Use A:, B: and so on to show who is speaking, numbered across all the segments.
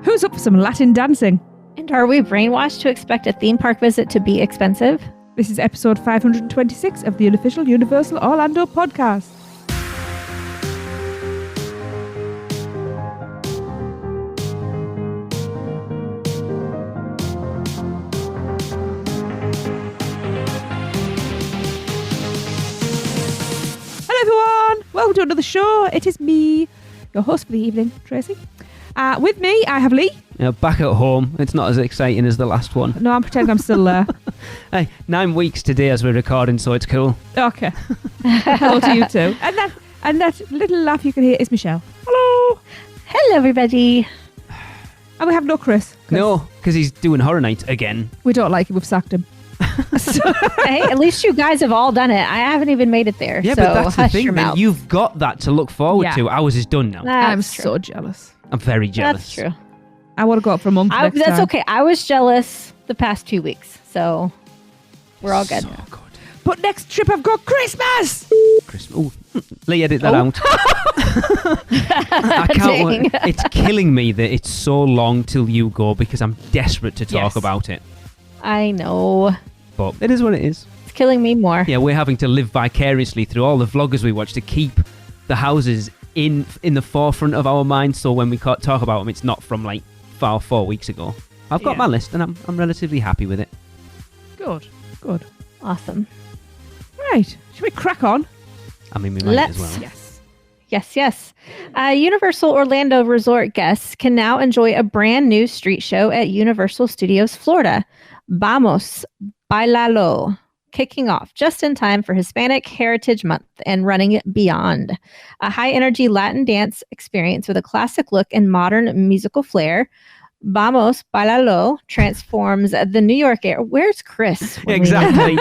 A: Who's up for some Latin dancing?
B: And are we brainwashed to expect a theme park visit to be expensive?
A: This is episode 526 of the unofficial Universal Orlando podcast. Hello everyone, welcome to another show. It is me, your host for the evening, Tracy. With me, I have Lee.
C: Back at home. It's not as exciting as the last one.
A: No, I'm pretending I'm still there.
C: Hey, 9 weeks today as we're recording, so it's cool.
A: Okay. Hello to you too. And that little laugh you can hear is Michelle. Hello.
B: Hello, everybody.
A: And we have no Chris.
C: No, because he's doing Horror Night again.
A: We don't like him. We've sacked him.
B: Hey, at least you guys have all done it. I haven't even made it there.
C: Yeah,
B: so
C: but that's the
B: hush
C: thing,
B: your
C: man.
B: mouth.
C: You've got that to look forward to. Ours is done now.
B: That's
A: I'm
B: true.
A: so jealous.
C: I'm very jealous.
B: That's true.
A: I want to go up for a month next
B: That's
A: time.
B: okay. I was jealous the past 2 weeks, so we're all good.
C: So good.
A: But next trip I've got Christmas!
C: Christmas. Oh, Lee, edit that out. I can't wait. It's killing me that it's so long till you go because I'm desperate to talk about it.
B: I know.
C: But it is what it is.
B: It's killing me more.
C: Yeah, we're having to live vicariously through all the vloggers we watch to keep the houses in the forefront of our minds, so when we talk about them, it's not from like 4 weeks ago. I've got my list, and I'm relatively happy with it.
A: Good.
B: Awesome.
A: Right. Should we crack on?
C: I mean, we might as well.
B: Yes. Universal Orlando Resort guests can now enjoy a brand new street show at Universal Studios Florida. Vamos, Bailalo. Kicking off just in time for Hispanic Heritage Month and running beyond. A high-energy Latin dance experience with a classic look and modern musical flair. Vamos, Bailalo transforms the New York area. Where's Chris?
C: Exactly.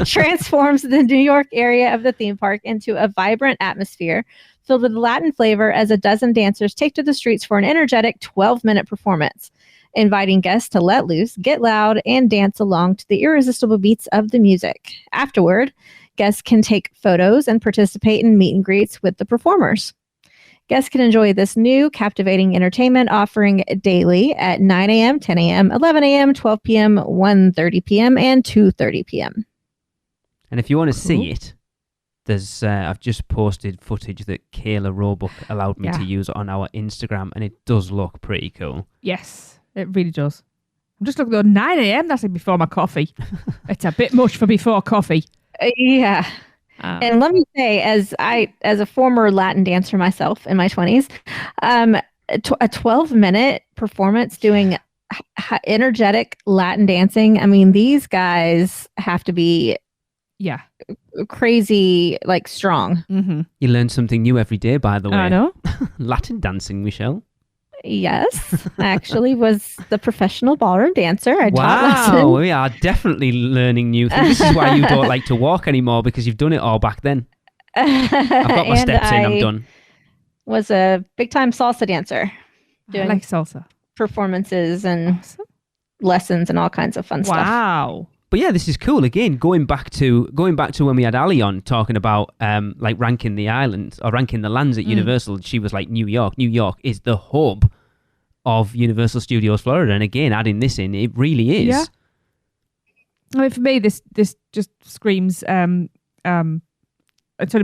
B: Transforms the New York area of the theme park into a vibrant atmosphere filled with Latin flavor as a dozen dancers take to the streets for an energetic 12-minute performance, inviting guests to let loose, get loud, and dance along to the irresistible beats of the music. Afterward, guests can take photos and participate in meet and greets with the performers. Guests can enjoy this new captivating entertainment offering daily at 9 a.m., 10 a.m., 11 a.m., 12 p.m., 1:30 p.m., and 2:30 p.m.
C: And if you want to see it, there's I've just posted footage that Kayla Roebuck allowed me to use on our Instagram, and it does look pretty cool.
A: Yes, it really does. I'm just looking at 9 a.m. That's like before my coffee. It's a bit much for before coffee.
B: Yeah. And let me say, as a former Latin dancer myself in my 20s, a 12-minute performance doing energetic Latin dancing. I mean, these guys have to be crazy, like strong.
A: Mm-hmm.
C: You learn something new every day, by the way.
A: I know.
C: Latin dancing, Michelle.
B: Yes, I actually was the professional ballroom dancer. I taught
C: Wow,
B: lessons.
C: we are definitely learning new things. This is why you don't like to walk anymore, because you've done it all back then. I've got my steps in, I'm done.
B: Was a big-time salsa dancer.
A: I like salsa.
B: Performances and lessons and all kinds of fun stuff.
A: Wow.
C: But yeah, this is cool. Again, going back to when we had Ali on talking about like ranking the islands or ranking the lands at Universal, she was like New York. New York is the hub of Universal Studios Florida, and again, adding this in, it really is.
A: Yeah. I mean, for me, this just screams. It's only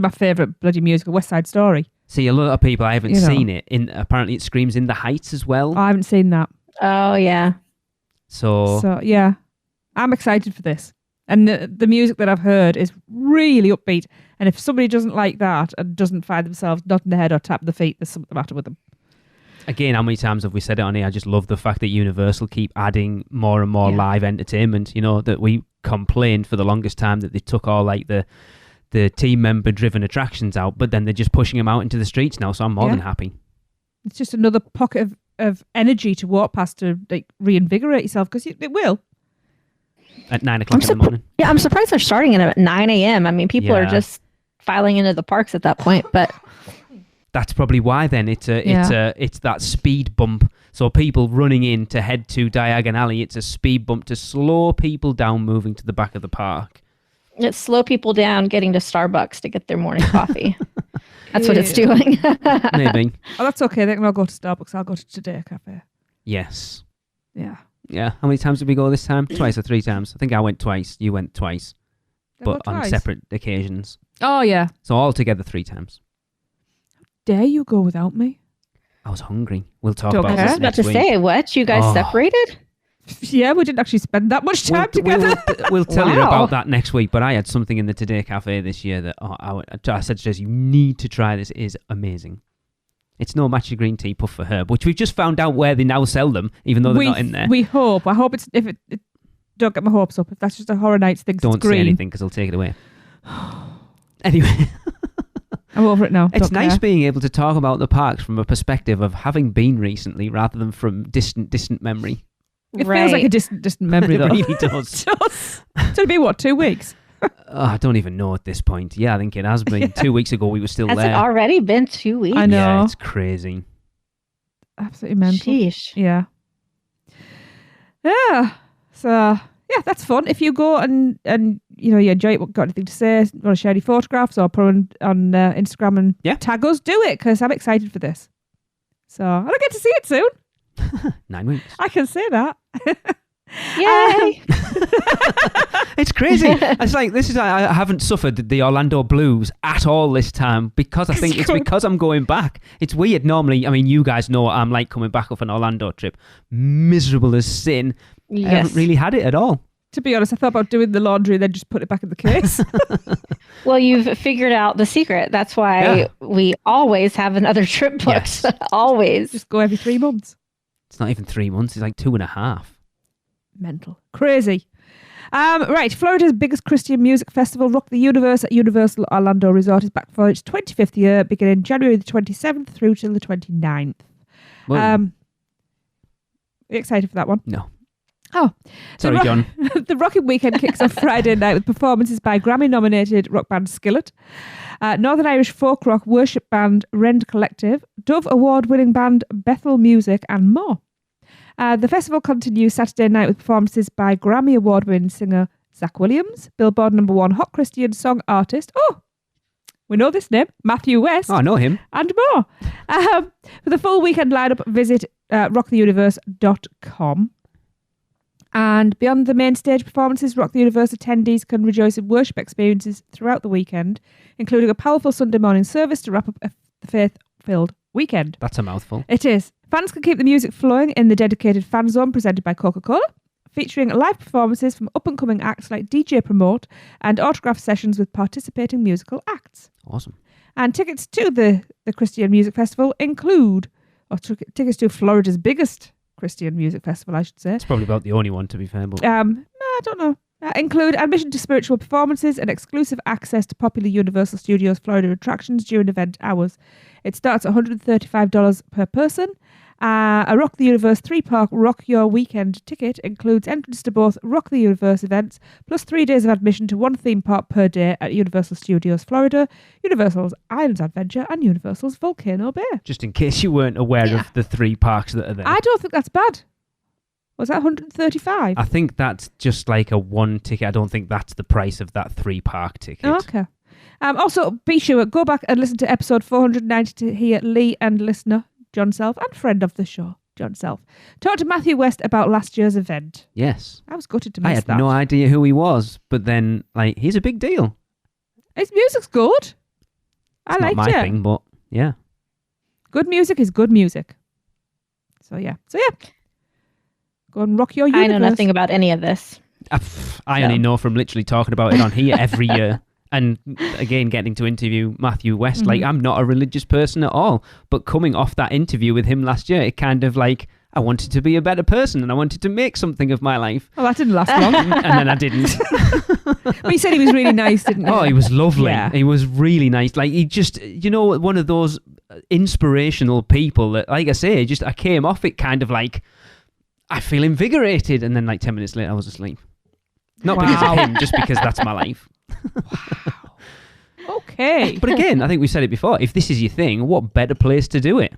A: my favourite bloody musical, West Side Story.
C: See, a lot of people I haven't seen it. Apparently, it screams In the Heights as well.
A: I haven't seen that.
B: Oh yeah.
A: So yeah. I'm excited for this. And the music that I've heard is really upbeat. And if somebody doesn't like that and doesn't find themselves nodding their head or tapping the feet, there's something the matter with them.
C: Again, how many times have we said it on here? I just love the fact that Universal keep adding more and more live entertainment. You know, that we complained for the longest time that they took all like the team member driven attractions out, but then they're just pushing them out into the streets now. So I'm more than happy.
A: It's just another pocket of energy to walk past to like reinvigorate yourself, because it will.
C: At 9 o'clock in the morning.
B: Yeah, I'm surprised they're starting it at 9 a.m. I mean, people are just filing into the parks at that point, but
C: that's probably why then it's that speed bump. So people running in to head to Diagon Alley, it's a speed bump to slow people down moving to the back of the park.
B: It's slow people down getting to Starbucks to get their morning coffee. That's what it's doing.
C: Maybe.
A: Oh, that's okay. They can all go to Starbucks. I'll go to Today Cafe.
C: Yes.
A: Yeah.
C: Yeah. How many times did we go this time? Twice or 3 times? I think I went twice. You went twice. But on separate occasions.
A: Oh, yeah.
C: So all together 3 times.
A: Dare you go without me?
C: I was hungry. We'll talk
A: Don't
C: about
A: care.
C: this
B: I was about
C: next
B: to
C: week.
B: say, what? You guys separated?
A: Yeah, we didn't actually spend that much time together.
C: We'll tell you
B: Wow.
C: about that next week. But I had something in the Today Cafe this year that I said to Jess, you need to try this. It is amazing. It's no matcha green tea puff for herb, which we've just found out where they now sell them, even though they're not in there.
A: We hope. I hope it's don't get my hopes up. If that's just a Horror Nights thing,
C: Don't
A: it's green.
C: say anything because they'll take it away. Anyway.
A: I'm over it now.
C: It's
A: Don't
C: nice
A: care.
C: being able to talk about the parks from a perspective of having been recently rather than from distant memory.
A: It feels like a distant memory,
C: It
A: though.
C: really does.
A: It's only been, what, 2 weeks?
C: I don't even know at this point. Yeah, I think it has been. 2 weeks ago, we were still
B: Has
C: there.
B: it already been 2 weeks?
A: I know.
C: Yeah, it's crazy.
A: Absolutely mental.
B: Sheesh.
A: Yeah. Yeah. So, yeah, that's fun. If you go and you enjoy it, got anything to say, want to share any photographs or put on Instagram and tag us, do it, because I'm excited for this. So, and I get to see it soon.
C: 9 weeks.
A: I can say that.
B: Yay!
C: It's crazy. It's like I haven't suffered the Orlando blues at all this time because I think it's because I'm going back. It's weird. Normally, I mean, you guys know what I'm like coming back off an Orlando trip. Miserable as sin.
B: Yes.
C: I haven't really had it at all.
A: To be honest, I thought about doing the laundry and then just put it back in the case.
B: Well, you've figured out the secret. That's why we always have another trip booked.
C: Yes.
B: Always.
A: Just go every 3 months.
C: It's not even 3 months. It's like 2.5.
A: Mental. Crazy. Right. Florida's biggest Christian music festival, Rock the Universe at Universal Orlando Resort, is back for its 25th year, beginning January the 27th through till the 29th.
C: Well,
A: Are you excited for that one?
C: no.
A: Oh.
C: Sorry, John.
A: The Rocking Weekend kicks off Friday night with performances by Grammy-nominated rock band Skillet, Northern Irish folk rock worship band Rend Collective, Dove Award-winning band Bethel Music, and more. The festival continues Saturday night with performances by Grammy Award-winning singer Zach Williams, Billboard #1 Hot Christian Song Artist, we know this name, Matthew West,
C: Oh, I know him.
A: and more. For the full weekend lineup, visit rocktheuniverse.com. And beyond the main stage performances, Rock the Universe attendees can rejoice in worship experiences throughout the weekend, including a powerful Sunday morning service to wrap up the faith-filled weekend.
C: That's a mouthful.
A: It is. Fans can keep the music flowing in the dedicated fan zone presented by Coca-Cola, featuring live performances from up-and-coming acts like DJ Promote and autograph sessions with participating musical acts.
C: Awesome.
A: And tickets to the Christian Music Festival include, tickets to Florida's biggest Christian Music Festival, I should say.
C: It's probably about the only one, to be fair. But
A: I don't know. Include admission to spiritual performances and exclusive access to popular Universal Studios Florida attractions during event hours. It starts at $135 per person. A Rock the Universe 3-park Rock Your Weekend ticket includes entrance to both Rock the Universe events, plus 3 days of admission to one theme park per day at Universal Studios Florida, Universal's Islands Adventure, and Universal's Volcano Bay.
C: just in case you weren't aware of the 3 parks that are there.
A: I don't think that's bad. Was that 135?
C: I think that's just like a one ticket. I don't think that's the price of that 3-park ticket.
A: Oh, okay. Also, be sure, go back and listen to episode 490 to hear Lee and listener John Self and friend of the show, John Self, talk to Matthew West about last year's event.
C: Yes.
A: I was gutted to miss
C: I had
A: that.
C: no idea who he was, but then, he's a big deal.
A: His music's good. I
C: It's not
A: liked
C: my
A: it.
C: thing, but yeah.
A: Good music is good music. So yeah. Go and rock your universe.
B: I know nothing about any of this.
C: I only know from literally talking about it on here every year. And again, getting to interview Matthew West.
A: Mm-hmm.
C: I'm not a religious person at all. But coming off that interview with him last year, it kind of I wanted to be a better person and I wanted to make something of my life.
A: Well, that didn't last long.
C: And then I didn't.
A: But he said he was really nice, didn't he?
C: Oh, he was lovely.
A: Yeah.
C: He was really nice. He just, one of those inspirational people that, like I say, I came off it kind of I feel invigorated. And then 10 minutes later, I was asleep. Not because of him, just because that's my life.
A: Wow. Okay.
C: But again, I think we said it before. If this is your thing, what better place to do it?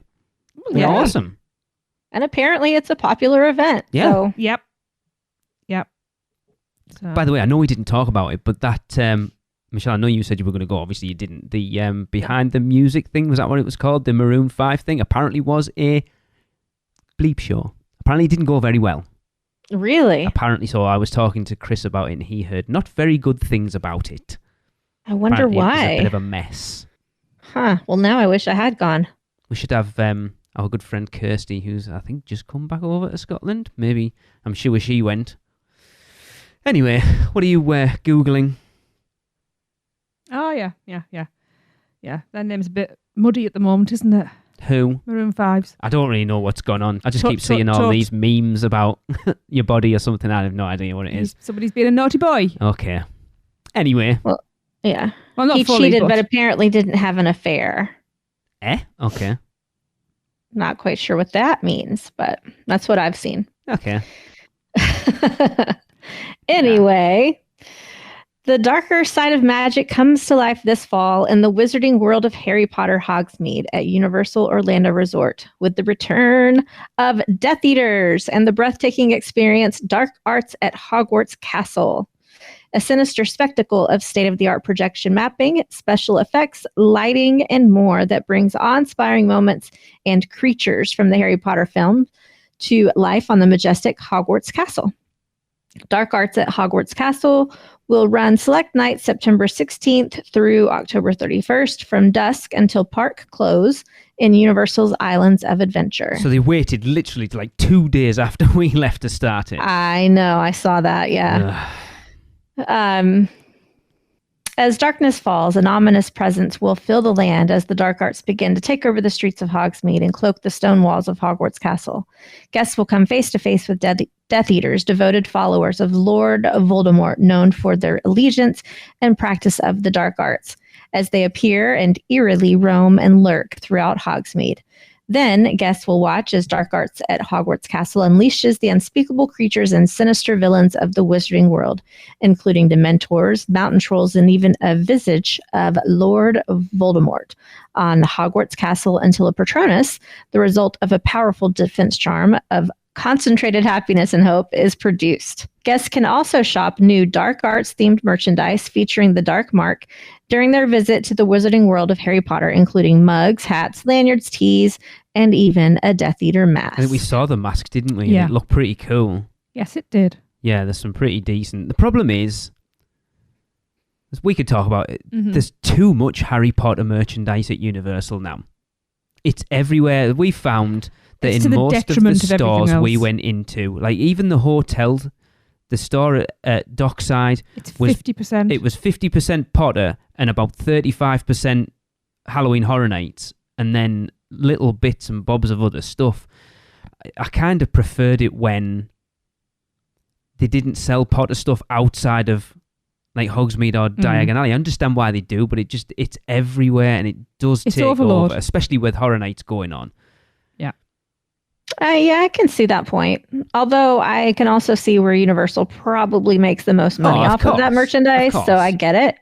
A: Yeah.
C: Awesome.
B: And apparently it's a popular event.
C: Yeah.
B: So
A: Yep. So.
C: By the way, I know we didn't talk about it, but that Michelle, I know you said you were going to go. Obviously, you didn't. The behind the music thing, was that what it was called? The Maroon 5 thing apparently was a bleep show. Apparently, it didn't go very well.
B: Really?
C: Apparently so. I was talking to Chris about it, and he heard not very good things about it.
B: I wonder
C: Apparently
B: why.
C: It was a bit of a mess.
B: Huh. Well, now I wish I had gone.
C: We should have our good friend Kirsty, who's, I think, just come back over to Scotland. Maybe. I'm sure she went. Anyway, what are you Googling?
A: Oh, yeah. That name's a bit muddy at the moment, isn't it?
C: Who?
A: Maroon 5s.
C: I don't really know what's going on. I just keep seeing all these memes about your body or something. I have no idea what it is.
A: Somebody's being a naughty boy.
C: Okay. Anyway.
B: Well, yeah.
A: Well, not
B: he
A: fully,
B: cheated, but apparently didn't have an affair.
C: Okay.
B: Not quite sure what that means, but that's what I've seen.
C: Okay.
B: Anyway, the darker side of magic comes to life this fall in the Wizarding World of Harry Potter Hogsmeade at Universal Orlando Resort with the return of Death Eaters and the breathtaking experience Dark Arts at Hogwarts Castle. A sinister spectacle of state-of-the-art projection mapping, special effects, lighting, and more that brings awe-inspiring moments and creatures from the Harry Potter film to life on the majestic Hogwarts Castle. Dark Arts at Hogwarts Castle will run select nights September 16th through October 31st from dusk until park close in Universal's Islands of Adventure.
C: So they waited literally to like 2 days after we left to start it.
B: I know, I saw that, yeah. As darkness falls, an ominous presence will fill the land as the dark arts begin to take over the streets of Hogsmeade and cloak the stone walls of Hogwarts Castle. Guests will come face to face with Death Eaters, devoted followers of Lord Voldemort, known for their allegiance and practice of the dark arts, as they appear and eerily roam and lurk throughout Hogsmeade. Then, guests will watch as Dark Arts at Hogwarts Castle unleashes the unspeakable creatures and sinister villains of the Wizarding World, including Dementors, Mountain Trolls, and even a visage of Lord Voldemort on Hogwarts Castle until a Patronus, the result of a powerful defense charm of concentrated happiness and hope, is produced. Guests can also shop new Dark Arts-themed merchandise featuring the Dark Mark during their visit to the Wizarding World of Harry Potter, including mugs, hats, lanyards, teas, and even a Death Eater mask.
C: I think we saw the mask, didn't we?
A: Yeah.
C: And it looked pretty cool.
A: Yes, it did.
C: Yeah, there's some pretty decent. The problem is, as we could talk about it, there's too much Harry Potter merchandise at Universal now. It's everywhere. We found that in most of the stores we went into, like even the hotel, the store at Dockside,
A: it's 50%.
C: It was 50% Potter and about 35% Halloween Horror Nights, and then little bits and bobs of other stuff. I kind of preferred it when they didn't sell Potter stuff outside of like Hogsmeade or Diagon Alley. I understand why they do, but it's everywhere and it does take over, especially with Horror Nights going on.
B: Yeah, I can see that point. Although I can also see where Universal probably makes the most money off of that merchandise, so I get it.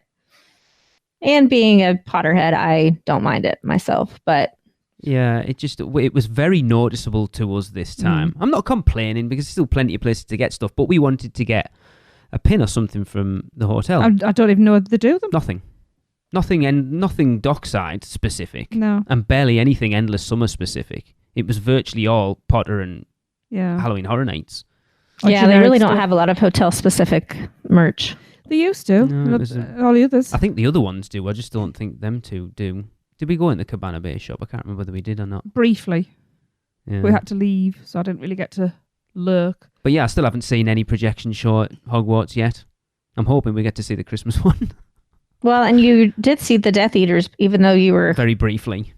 B: And being a Potterhead, I don't mind it myself, but
C: yeah, it was very noticeable to us this time. I'm not complaining because there's still plenty of places to get stuff, but we wanted to get a pin or something from the hotel.
A: I don't even know what they do them.
C: Nothing Dockside specific.
A: No.
C: And barely anything Endless Summer specific. It was virtually all Potter and Halloween Horror Nights.
B: Yeah, they really don't have a lot of hotel-specific merch.
A: They used to. All the others.
C: I think the other ones do. I just don't think them two do. Did we go in the Cabana Bay shop? I can't remember whether we did or not.
A: Briefly.
C: Yeah.
A: We had to leave, so I didn't really get to lurk.
C: But yeah, I still haven't seen any projection show at Hogwarts yet. I'm hoping we get to see the Christmas one.
B: Well, and you did see the Death Eaters, even though you were...
C: Very briefly.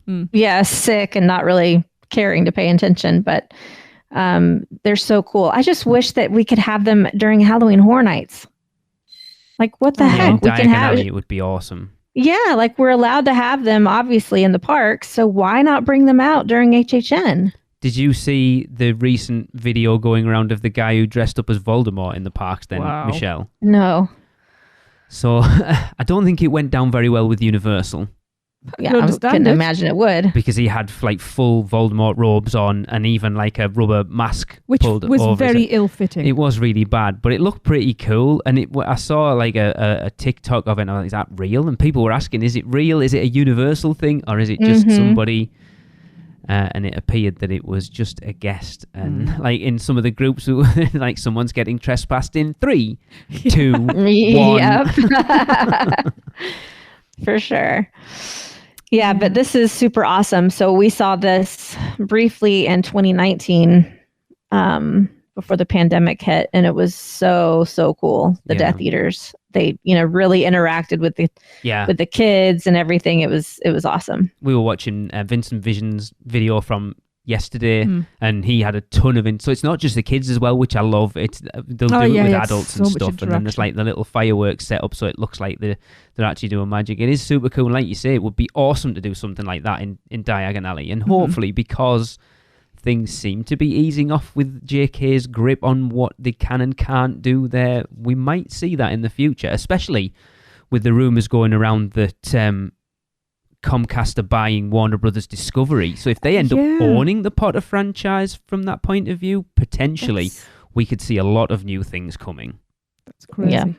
B: Sick and not really caring to pay attention, but they're so cool. I just wish that we could have them during Halloween Horror Nights. Like, what the heck?
C: We can have it would be awesome.
B: Yeah, like we're allowed to have them obviously in the park, so why not bring them out during HHN?
C: Did you see the recent video going around of the guy who dressed up as Voldemort in the parks then, Michelle?
B: No.
C: So I don't think it went down very well with Universal.
B: Yeah, I couldn't imagine it would.
C: Because he had like full Voldemort robes on and even like a rubber mask
A: which
C: pulled
A: was
C: over
A: very ill-fitting.
C: It was really bad, but it looked pretty cool. And I saw like a TikTok of it, and I was like, is that real? And people were asking, is it real? Is it a universal thing? Or is it just somebody... and it appeared that it was just a guest. And like in some of the groups, like someone's getting trespassed in 3, 2, 1.
B: Yep. For sure. Yeah, but this is super awesome. So we saw this briefly in 2019 before the pandemic hit, and it was so cool. The Death Eaters, they really interacted with the kids and everything. It was awesome.
C: We were watching Vincent Vision's video from yesterday, and he had a ton of so it's not just the kids as well, which I love. They'll do it with adults and stuff, and then there's like the little fireworks set up so it looks like they're actually doing magic. It is super cool, and like you say, it would be awesome to do something like that in Diagon Alley, and hopefully, because things seem to be easing off with JK's grip on what they can and can't do there, we might see that in the future, especially with the rumours going around that Comcast are buying Warner Brothers Discovery. So if they end up owning the Potter franchise from that point of view, potentially we could see a lot of new things coming.
A: That's crazy.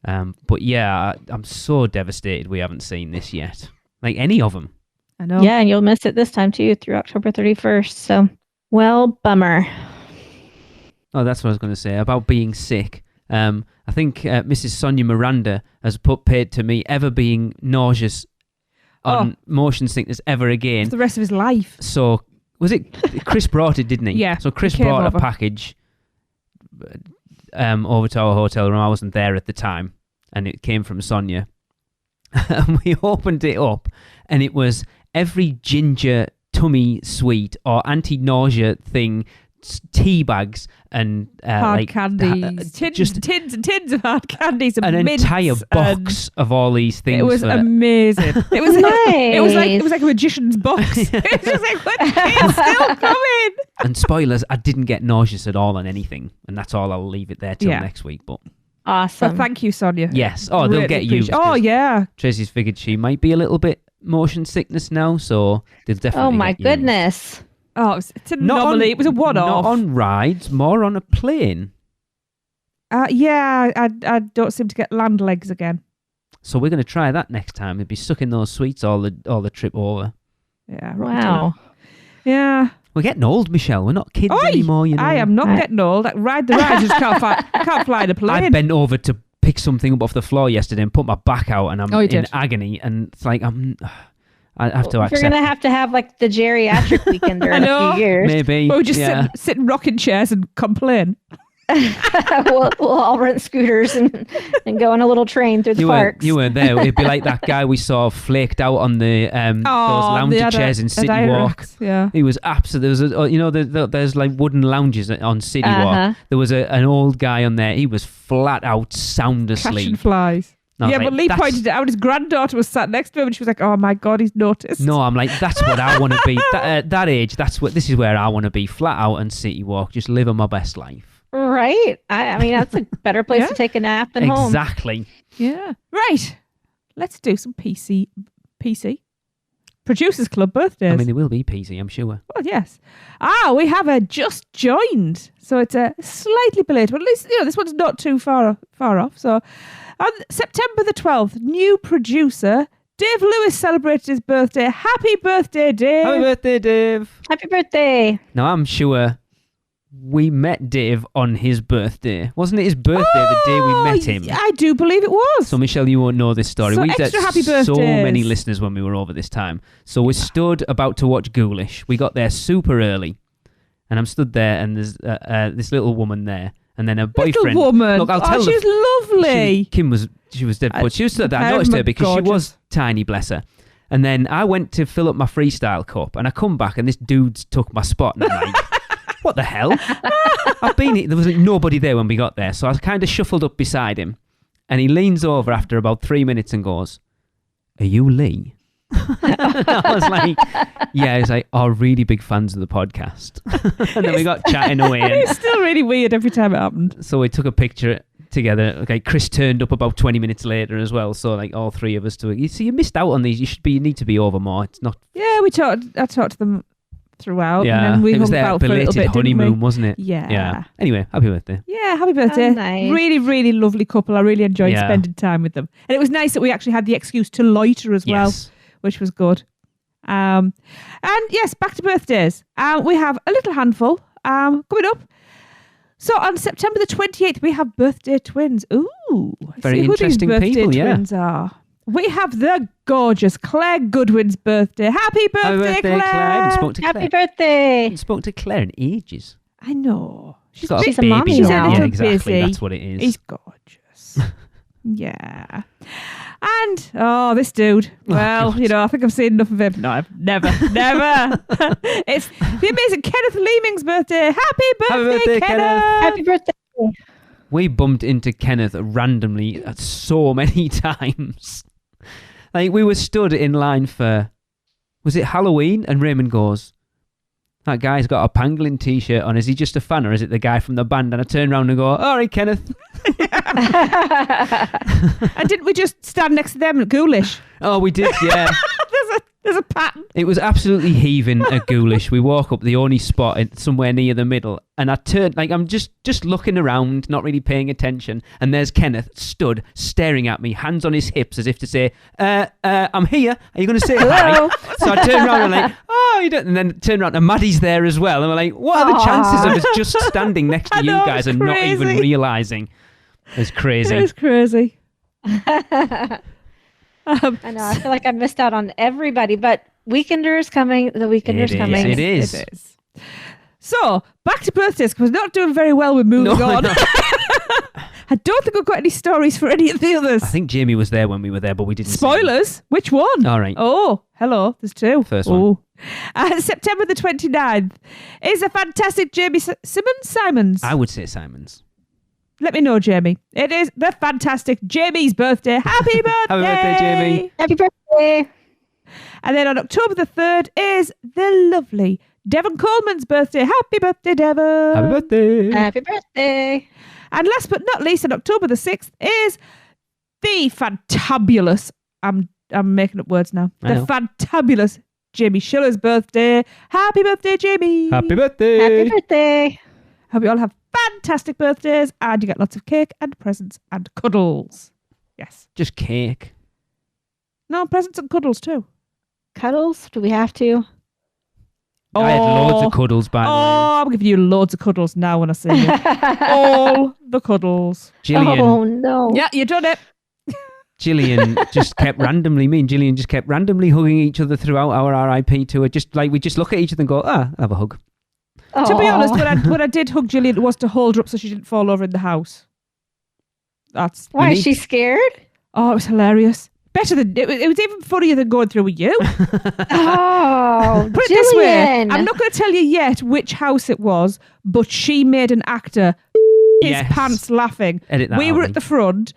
C: Yeah. But yeah, I'm so devastated we haven't seen this yet. Like any of them.
A: I know.
B: Yeah, and you'll miss it this time too through October 31st. So, well, bummer.
C: Oh, that's what I was going to say about being sick. I think Mrs. Sonia Miranda has paid to me ever being nauseous on motion sickness ever again.
A: For the rest of his life.
C: So, was it Chris brought it, didn't he?
A: Yeah.
C: So Chris brought a package over to our hotel room. I wasn't there at the time, and it came from Sonia. And we opened it up, and it was every ginger tummy sweet or anti-nausea thing, tea bags and
A: hard candies, tins and tins of hard candies, and
C: an
A: mints
C: entire box of all these things.
A: It was amazing. It was
B: nice.
A: it was like a magician's box. It's just like, what? It's still coming.
C: And spoilers, I didn't get nauseous at all on anything, and that's all. I'll leave it there till next week. But
B: awesome.
A: But thank you, Sonia.
C: Yes. Oh, they'll get you.
A: Oh yeah.
C: Tracy's figured she might be a little bit motion sickness now, so they'll definitely.
B: Oh my goodness.
A: Oh, it's an anomaly. It was a one-off.
C: Not on rides, more on a plane.
A: Yeah, I don't seem to get land legs again.
C: So we're going to try that next time. We'll be sucking those sweets all the trip over.
A: Yeah.
B: Wow.
A: Yeah.
C: We're getting old, Michelle. We're not kids anymore, you know.
A: I am not getting old. I ride the ride, just can't fly the plane.
C: I bent over to pick something up off the floor yesterday and put my back out, and I'm in agony. And it's like I have to accept.
B: You're going to have like the geriatric weekend in a few years.
C: Maybe.
A: We'll just sit in rocking chairs and complain.
B: we'll all rent scooters and go on a little train through the parks.
C: You weren't there. It'd be like that guy we saw flaked out on the those lounger chairs in City Walk.
A: Yeah,
C: he was absolutely. There's like wooden lounges on City Walk. There was an old guy on there. He was flat out sound asleep.
A: Catching flies. Yeah, but Lee pointed it out. His granddaughter was sat next to him, and she was like, "Oh my god, he's noticed."
C: No, I'm like, that's what I want to be. That age, this is where I want to be. Flat out on City Walk, just living my best life.
B: Right. I mean, that's a better place to take a nap than home.
C: Exactly.
A: Yeah. Right. Let's do some PC. Producers Club birthdays.
C: I mean, there will be PC, I'm sure.
A: Well, yes. We have a just joined. So it's a slightly belated, but at least, this one's not too far off. So on September the 12th, new producer Dave Lewis celebrated his birthday. Happy birthday, Dave.
C: Happy birthday, Dave.
B: Happy birthday.
C: Now, I'm sure we met Dave on his birthday. Wasn't it his birthday the day we met him?
A: I do believe it was.
C: So, Michelle, you won't know this story.
A: So
C: we had
A: happy
C: so
A: birthdays.
C: many listeners when we were over this time. So we stood about to watch Ghoulish. We got there super early. And I'm stood there, and there's this little woman there. And then her boyfriend.
A: Little woman.
C: Look, I'll tell
A: she was lovely.
C: Kim was dead, but she was stood there. I noticed her because she was tiny, bless her. And then I went to fill up my freestyle cup, and I come back, and this dude's took my spot, and I'm like, what the hell? There was nobody there when we got there, so I kind of shuffled up beside him, and he leans over after about 3 minutes and goes, "Are you Lee?" I was like, yeah. He's like, "Oh, really big fans of the podcast." And then we got chatting away.
A: It's still really weird every time it happened.
C: So we took a picture. together. Okay, Chris turned up about 20 minutes later as well. So like all three of us you see, you missed out on these. You need to be over more. It's not.
A: Yeah, I talked to them throughout.
C: Yeah,
A: and then we
C: it was
A: hung
C: their
A: about for a little
C: belated
A: bit, didn't we?
C: honeymoon, wasn't it?
A: Yeah.
C: Anyway, happy birthday.
A: Yeah, happy birthday.
B: Oh, nice.
A: Really, really lovely couple. I really enjoyed spending time with them. And it was nice that we actually had the excuse to loiter as well, which was good. And yes, back to birthdays. We have a little handful coming up. So on September the 28th, we have birthday twins. Ooh.
C: Very
A: see who
C: interesting
A: these birthday
C: people, yeah.
A: twins are. We have the gorgeous Claire Goodwin's birthday. Happy birthday, Claire.
C: I haven't spoke to Claire.
B: Happy birthday.
C: I haven't spoke to Claire in ages.
A: I know.
C: She's got
B: she's
C: a
B: a
C: baby
B: mommy
C: now.
B: now.
C: Yeah,
A: Little
C: exactly.
A: busy.
C: That's what it is.
A: He's gorgeous. Yeah. And, this dude. Well,
C: God.
A: I think I've seen enough of him. No, I've never. It's the amazing Kenneth Leeming's birthday. Happy birthday, Kenneth.
B: Happy birthday.
C: We bumped into Kenneth randomly so many times. Like, we were stood in line for, was it Halloween? And Raymond goes, that guy's got a Pangolin t-shirt on. Is he just a fan or is it the guy from the band? And I turn around and go, all right, Kenneth.
A: And didn't we just stand next to them at Ghoulish?
C: Oh, we did, yeah.
A: There's a pattern.
C: It was absolutely heaving at Ghoulish. We walk up the only spot somewhere near the middle, and I turned, like, I'm just looking around, not really paying attention, and there's Kenneth stood staring at me, hands on his hips, as if to say, I'm here. Are you going to say hello? So I turned around and like, oh, you don't, and then turned around and Maddie's there as well, and we're like, what are the chances of us just standing next to you guys and not even realising? It's crazy.
A: It was crazy.
B: I know. I feel like I missed out on everybody, but Weekender's coming. The Weekender's coming.
C: It is.
A: It is. So, back to birthdays, because we're not doing very well with moving on.
C: No.
A: I don't think we've got any stories for any of the others.
C: I think Jamie was there when we were there, but we didn't.
A: Spoilers? Which one?
C: All right.
A: Oh, hello. There's two.
C: First one.
A: September the 29th is a fantastic Jamie Simons.
C: I would say Simon's.
A: Let me know, Jamie. It is the fantastic Jamie's birthday. Happy birthday!
C: Happy birthday, Jamie.
B: Happy birthday.
A: And then on October the 3rd is the lovely Devon Coleman's birthday. Happy birthday, Devon.
C: Happy birthday.
B: Happy birthday.
A: And last but not least, on October the 6th is the fantabulous, I'm making up words now, the fantabulous Jamie Schiller's birthday. Happy birthday, Jamie.
C: Happy birthday.
B: Happy birthday.
A: Hope you all have fantastic birthdays and you get lots of cake and presents and cuddles. Yes.
C: Just cake.
A: No, presents and cuddles too.
B: Cuddles? Do we have to?
C: I had loads of cuddles, by the way.
A: Oh, I'm giving you loads of cuddles now when I see you. All the cuddles.
C: Gillian.
B: Oh, no.
A: Yeah, you done it.
C: Gillian just kept randomly, me and Gillian just kept randomly hugging each other throughout our RIP tour. Just like we just look at each other and go, I'll have a hug.
A: To be honest, when I did hug Gillian, it was to hold her up so she didn't fall over in the house.
B: Why, is she scared?
A: Oh, it was hilarious. Better than it was even funnier than going through with you.
B: Oh,
A: Put it this way, I'm not going to tell you yet which house it was, but she made an actor his pants laughing.
C: Edit that
A: we
C: out,
A: were at the front,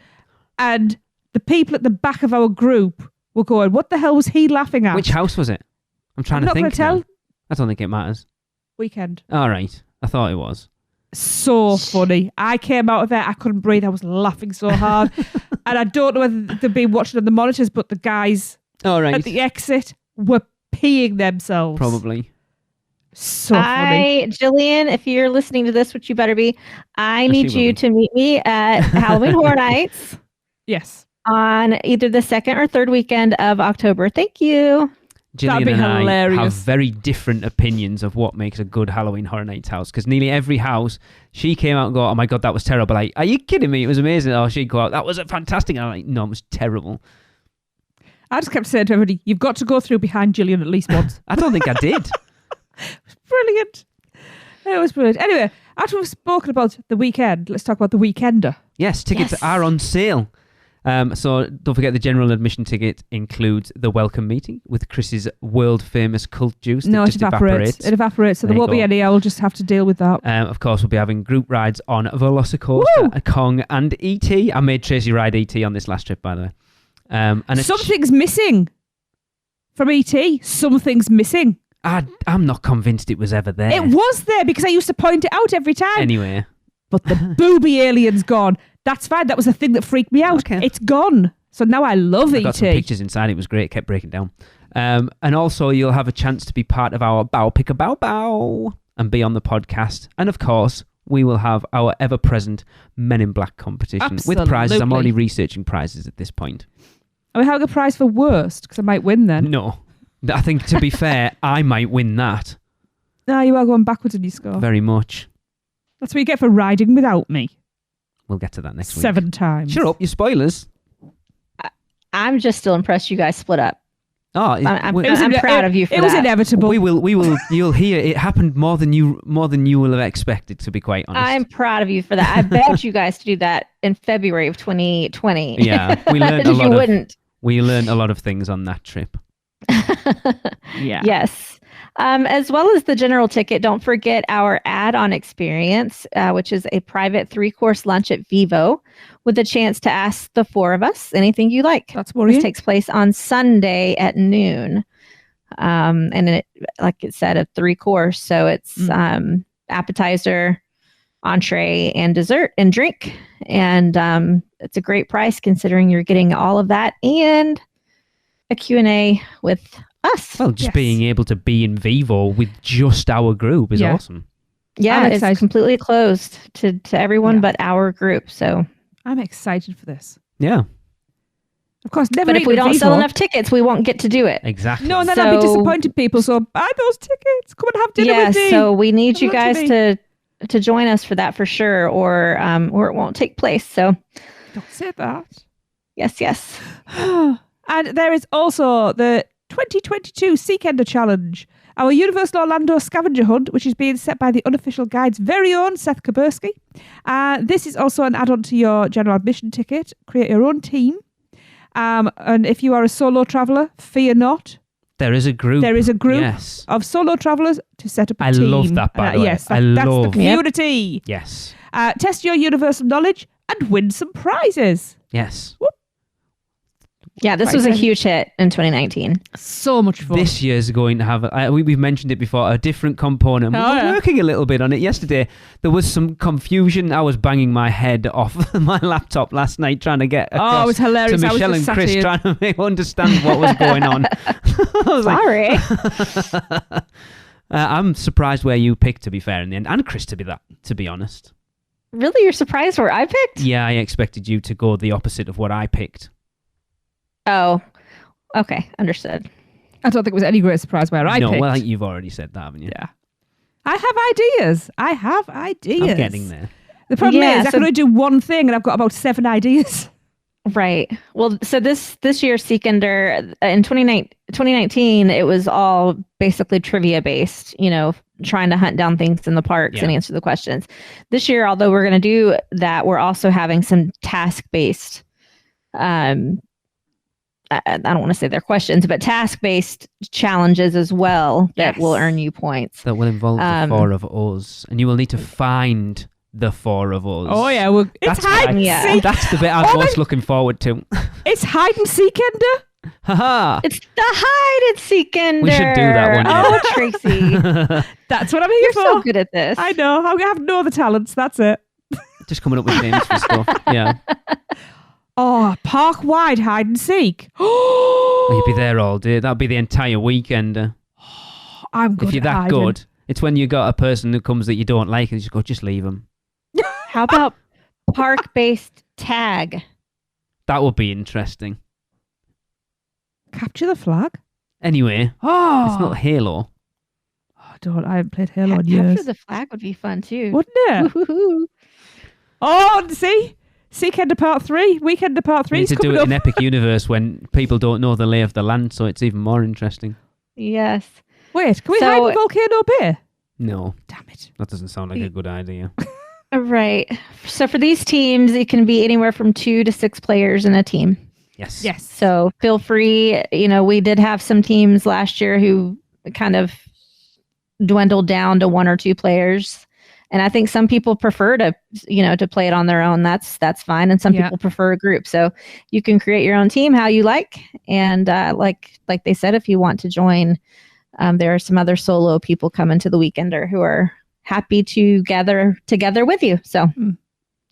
A: and the people at the back of our group were going, "What the hell was he laughing at?"
C: Which house was it? I'm trying to think.
A: Not going to tell.
C: Now. I don't think it matters.
A: Weekend.
C: All right. I thought it was.
A: So funny. I came out of there. I couldn't breathe. I was laughing so hard. And I don't know whether they've been watching on the monitors, but the guys at the exit were peeing themselves.
C: Probably.
A: So funny.
B: Jillian, if you're listening to this, which you better be, I need you to meet me at Halloween Horror Nights.
A: Yes.
B: On either the second or third weekend of October. Thank you.
C: Gillian and I have very different opinions of what makes a good Halloween Horror Nights house, because nearly every house, she came out and go, oh my God, that was terrible. Like, are you kidding me? It was amazing. Oh, she'd go out, that was fantastic. And I'm like, no, it was terrible.
A: I just kept saying to everybody, you've got to go through behind Gillian at least once.
C: I don't think I did.
A: It was brilliant. It was brilliant. Anyway, after we've spoken about the weekend, let's talk about the weekender.
C: Yes, tickets are on sale. So don't forget the general admission ticket includes the welcome meeting with Chris's world famous cult juice that just evaporates.
A: It evaporates, so there won't be any. I'll just have to deal with that.
C: Of course, we'll be having group rides on Velocicoaster, Kong and E.T. I made Tracy ride E.T. on this last trip, by the way. And
A: something's missing from E.T. Something's missing.
C: I'm not convinced it was ever there.
A: It was there because I used to point it out every time.
C: Anyway.
A: But the booby alien's gone. That's fine. That was the thing that freaked me out.
C: Okay.
A: It's gone. So now I love
C: I
A: ET.
C: got some pictures inside. It was great. It kept breaking down. And also, you'll have a chance to be part of our Bow Pick a Bow Bow and be on the podcast. And of course, we will have our ever-present Men in Black competition with prizes. I'm already researching prizes at this point.
A: Are we having a prize for worst? Because I might win then.
C: No. I think, to be fair, I might win that.
A: No, you are going backwards in your score.
C: Very much.
A: That's what you get for riding without me.
C: We'll get to that next week.
A: 7 times.
C: Shut up, your spoilers.
B: I'm just still impressed you guys split up.
C: Oh,
B: I'm proud of you for that.
A: It was inevitable.
C: We will. You'll hear it happened more than you will have expected. To be quite honest,
B: I'm proud of you for that. I begged you guys to do that in February of 2020.
C: Yeah, we learned a lot.
B: You wouldn't.
C: We learned a lot of things on that trip.
A: Yeah.
B: Yes. As well as the general ticket, don't forget our add-on experience, which is a private 3-course lunch at Vivo with a chance to ask the 4 of us anything you like.
A: That's worrying.
B: This takes place on Sunday at noon. And it, like it said, a 3-course. So it's appetizer, entree, and dessert and drink. And it's a great price considering you're getting all of that and a Q&A with us.
C: Well, just being able to be in Vivo with just our group is awesome.
B: Yeah, it's completely closed to everyone but our group. So
A: I'm excited for this.
C: Yeah.
A: Of course, never.
B: But if we don't sell enough tickets, we won't get to do it.
C: Exactly.
A: No, and then I'll be disappointed people. So buy those tickets. Come and have dinner with me.
B: So we need you guys to join us for that for sure, or it won't take place. So
A: don't say that.
B: Yes.
A: And there is also the 2022 Seekender Challenge, our Universal Orlando scavenger hunt, which is being set by the Unofficial Guide's very own Seth Kabursky. This is also an add-on to your general admission ticket. Create your own team. And if you are a solo traveller, fear not.
C: There is a group.
A: Of solo travellers to set up a team.
C: I love that, by the way.
A: Yes, that's the community.
C: Yes.
A: Test your universal knowledge and win some prizes.
C: Yes.
A: Whoop.
B: Yeah, this was a huge hit in 2019.
A: So much fun.
C: This year's going to have, we've mentioned it before, a different component. We were working a little bit on it yesterday. There was some confusion. I was banging my head off my laptop last night trying to get across
A: it was hilarious.
C: to Michelle and Chris, trying to understand what was going on. I was
B: Sorry.
C: I'm surprised where you picked, to be fair, in the end. And Chris, to be honest.
B: Really? You're surprised where I picked?
C: Yeah, I expected you to go the opposite of what I picked.
B: Oh, okay. Understood.
A: I don't think it was any great surprise where I picked.
C: No, well, you've already said that, haven't you?
A: Yeah. I have ideas.
C: I'm getting there.
A: The problem is I can only do one thing and I've got about 7 ideas.
B: Right. Well, so this year's Seekender, in 2019, it was all basically trivia based, trying to hunt down things in the parks and answer the questions. This year, although we're going to do that, we're also having some task-based I don't want to say they're questions, but task-based challenges as well that will earn you points.
C: That will involve the 4 of us. And you will need to find the 4 of us.
A: Oh, yeah. Well, it's hide and seek.
C: That's the bit I'm most looking forward to.
A: It's hide and seekender.
C: Haha.
B: It's the hide and seekender.
C: We should do that one.
B: Oh, Tracy.
A: That's what I'm here
B: You're
A: for.
B: so good at this.
A: I know. I have no other talents. That's it.
C: Just coming up with names for stuff. Yeah.
A: Oh, park-wide hide and seek.
C: You'd be there all day. That'd be the entire weekend.
A: I'm good.
C: If you're that good, it's when you got a person who comes that you don't like and you just go, just leave them.
B: How about park-based tag?
C: That would be interesting.
A: Capture the flag?
C: Anyway, it's not Halo.
A: I haven't played Halo in years.
B: Capture the flag would be fun too.
A: Wouldn't it?
B: Woo-hoo-hoo.
A: Oh, see? Seekender Part 3, Weekender Part 3.
C: We need to do it in Epic Universe when people don't know the lay of the land, so it's even more interesting.
B: Yes.
A: Wait, can we hide in Volcano Bay?
C: No.
A: Damn it.
C: That doesn't sound like a good idea.
B: Right. So for these teams, it can be anywhere from 2 to 6 players in a team.
C: Yes.
B: So feel free. We did have some teams last year who kind of dwindled down to 1 or 2 players. And I think some people prefer to play it on their own. That's fine. And some people prefer a group. So you can create your own team how you like. And like they said, if you want to join, there are some other solo people coming to the Weekender who are happy to gather together with you. So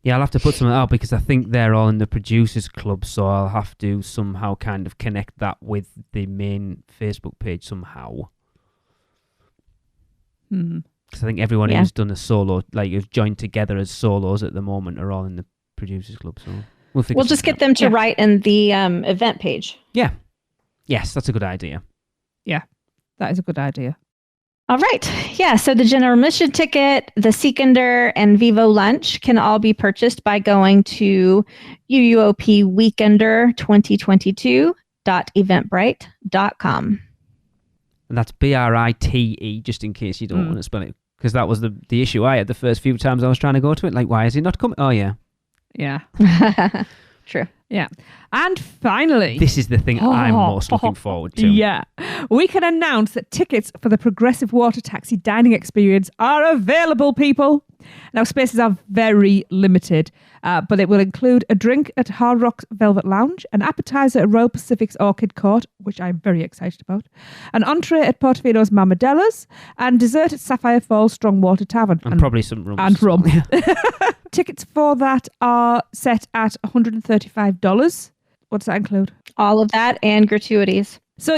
C: Yeah, I'll have to put something out because I think they're all in the producers club, so I'll have to somehow kind of connect that with the main Facebook page somehow. Because I think everyone who's done a solo, like who's joined together as solos at the moment, are all in the producers club. So we'll
B: just get them to write in the event page.
C: Yeah. Yes, that's a good idea.
A: Yeah, that is a good idea.
B: All right. Yeah. So the general admission ticket, the Seekender, and Vivo lunch can all be purchased by going to UUOPweekender2022.eventbrite.com.
C: And that's BRITE, just in case you don't want to spell it. Because that was the issue I had the first few times I was trying to go to it. Like, why is he not coming? Oh, yeah.
A: Yeah.
B: True.
A: Yeah. And finally,
C: this is the thing I'm most looking forward to.
A: Yeah. We can announce that tickets for the Progressive Water Taxi dining experience are available, people. Now, spaces are very limited, but it will include a drink at Hard Rock's Velvet Lounge, an appetizer at Royal Pacific's Orchid Court, which I'm very excited about, an entree at Portofino's Mamadella's, and dessert at Sapphire Falls Strongwater Tavern.
C: And probably some rum.
A: And rum. Tickets for that are set at $135. What does that include?
B: All of that and gratuities.
A: So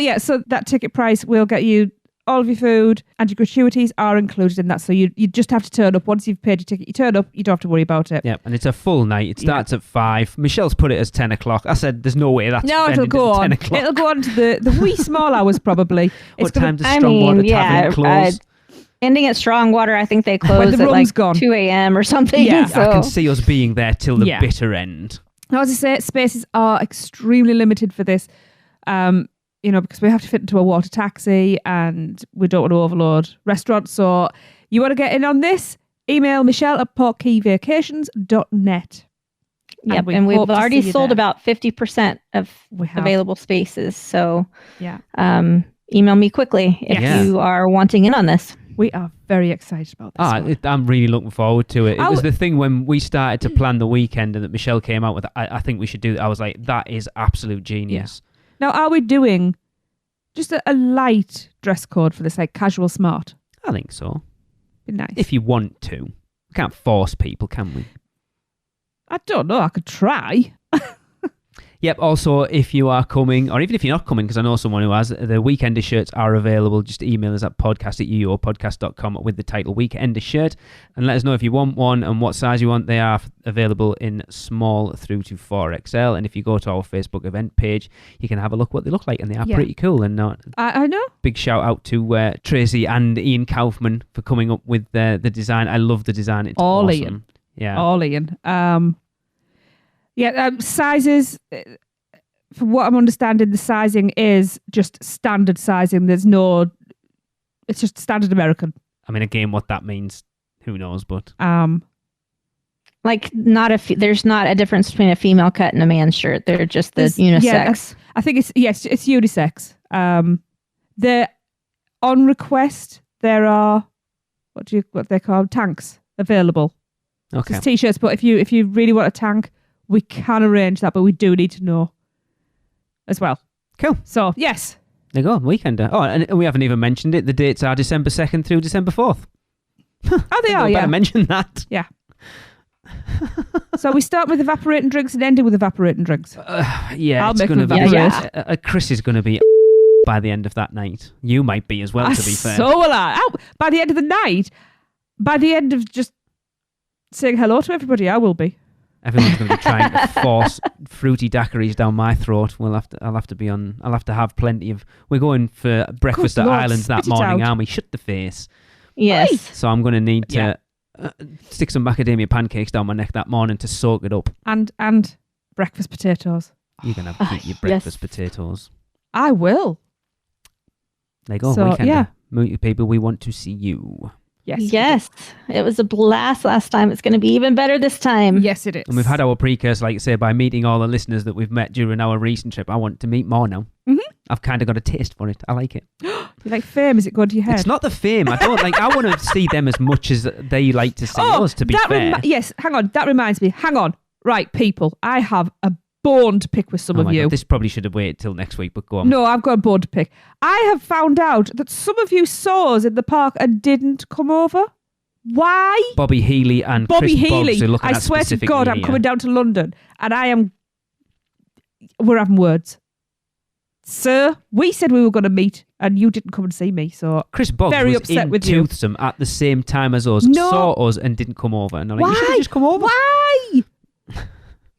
A: that ticket price will get you all of your food, and your gratuities are included in that. So you just have to turn up. Once you've paid your ticket, you turn up. You don't have to worry about it.
C: Yeah, and it's a full night. It starts at 5. Michelle's put it as 10 o'clock. I said, there's no way that's
A: it'll go on.
C: 10 o'clock.
A: It'll go on to the wee small hours probably.
C: What time does Strongwater Tavern close?
B: Ending at Strongwater, I think they close at like 2 a.m. or something.
A: Yeah,
B: so.
C: I can see us being there till the bitter end.
A: Now, as I say, spaces are extremely limited for this. Because we have to fit into a water taxi and we don't want to overload restaurants. So you want to get in on this? Email Michelle at portkeyvacations.net.
B: Yep, and we've already sold about 50% of available spaces. So email me quickly if you are wanting in on this.
A: We are very excited about this.
C: I'm really looking forward to it. It was the thing when we started to plan the weekend and that Michelle came out with, I think we should do that. I was like, that is absolute genius.
A: Yeah. Now, are we doing just a light dress code for this, like casual smart?
C: I think so.
A: Be nice.
C: If you want to. We can't force people, can we?
A: I don't know. I could try.
C: Yep. Also, if you are coming, or even if you're not coming, because I know someone who has, the Weekender shirts are available. Just email us at podcast@uuopodcast.com with the title Weekender shirt and let us know if you want one and what size you want. They are available in small through to 4XL. And if you go to our Facebook event page, you can have a look what they look like, and they are pretty cool. And
A: I know.
C: Big shout out to Tracy and Ian Kaufman for coming up with the design. I love the design. It's
A: all
C: awesome.
A: Ian.
C: Yeah.
A: All Ian. Sizes, from what I'm understanding, the sizing is just standard sizing. It's just standard American.
C: I mean, again, what that means, who knows, but...
B: Like, there's not a difference between a female cut and a man's shirt. They're just the unisex.
A: Yeah, I think it's unisex. On request, there are, what they're called, tanks available.
C: Okay.
A: Just t-shirts, but if you really want a tank, we can arrange that, but we do need to know as well.
C: Cool.
A: So, yes.
C: There you go, Weekender. Oh, and we haven't even mentioned it. The dates are December 2nd through December 4th.
A: Oh, they are,
C: better mention that.
A: Yeah. So we start with evaporating drinks and ending with evaporating drinks.
C: It's going to be... Yeah. Chris is going to be by the end of that night. You might be as well, to be fair.
A: So will I. By the end of the night, by the end of just saying hello to everybody, I will be.
C: Everyone's going to be trying to force fruity daiquiris down my throat. I'll have to have plenty of... We're going for breakfast at Islands that morning, aren't we? Shut the face.
B: Yes.
A: Right.
C: So I'm going to need to stick some macadamia pancakes down my neck that morning to soak it up.
A: And breakfast potatoes.
C: You can have to eat your breakfast potatoes.
A: I will.
C: There you go, Weekender. Yeah. People, we want to see you.
B: Yes. It was a blast last time. It's going to be even better this time.
A: Yes, it is.
C: And we've had our precursor, like I say, by meeting all the listeners that we've met during our recent trip. I want to meet more now. Mm-hmm. I've kind of got a taste for it. I like it.
A: You like fame? Is it going to your head?
C: It's not the fame. I don't like. I want to see them as much as they like to see us, to be fair.
A: Yes, hang on. That reminds me. Hang on. Right, people. I have a bone to pick with some of you.
C: God, this probably should have waited till next week, but go on.
A: No, I've got a bone to pick. I have found out that some of you saw us in the park and didn't come over. Why?
C: Bobby Healy and
A: Bobby
C: Chris
A: Healy.
C: Boggs are looking
A: I
C: at
A: swear to
C: specifically
A: God, I'm
C: here.
A: coming down to London and we're having words. Sir, we said we were going to meet and you didn't come and see me, so
C: Chris Boggs
A: very
C: was
A: upset
C: in
A: with you.
C: Toothsome at the same time as us,
A: No.
C: saw us and didn't come over. And I'm like,
A: Why?
C: you should have just come over.
A: Why?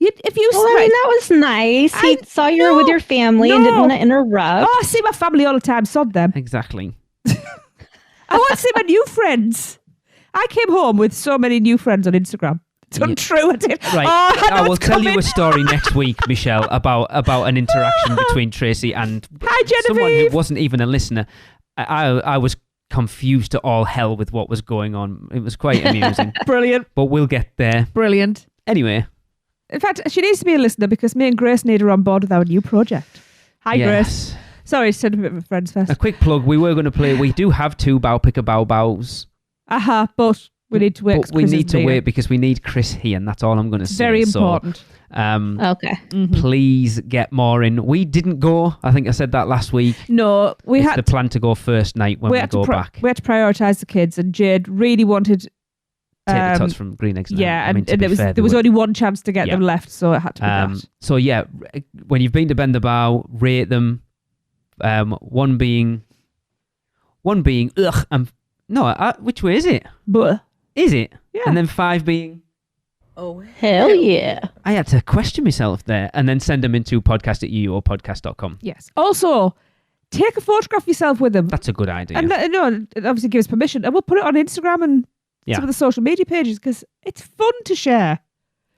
A: If you
B: Well, I mean, that was nice. He saw you were with your family and didn't
A: No.
B: want to interrupt.
A: Oh, I see my family all the time, sod them.
C: Exactly.
A: I want to see my new friends. I came home with so many new friends on Instagram. It's untrue, I did.
C: Right.
A: Oh,
C: I will tell you a story next week, Michelle, about an interaction between Tracy and
A: Hi,
C: someone who
A: Genevieve.
C: wasn't even a listener. I was confused to all hell with what was going on. It was quite amusing.
A: Brilliant.
C: But we'll get there.
A: Brilliant.
C: Anyway.
A: In fact, she needs to be a listener because me and Grace need her on board with our new project. Hi, Grace.
C: Yes.
A: Sorry, said a bit of a friends first.
C: A quick plug. We were going to play. We do have 2 Bow Picker Bow Bows.
A: But we need to wait.
C: But we need to wait because we need Chris here, and that's all I'm going to say.
A: Very important.
C: So,
B: Okay.
A: Mm-hmm.
C: please get more in. We didn't go. I think I said that last week.
A: No, we
C: It's
A: had
C: the plan to go first night when we
A: had to
C: go back.
A: We had to prioritise the kids, and Jade really wanted.
C: Tater tots from Green Eggs.
A: Yeah,
C: I mean,
A: and there was only one chance to get them left, so it had to be that.
C: So yeah, when you've been to Bend the Bow, rate them. One being ugh. Which way is it?
A: But
C: Is it?
A: yeah,
C: And then 5 being.
B: Oh, hell yeah.
C: I had to question myself there, and then send them into podcast@uopodcast.com.
A: yes. Also, take a photograph of yourself with them.
C: That's a good idea.
A: And it obviously gives permission, and we'll put it on Instagram and some of the social media pages because it's fun to share.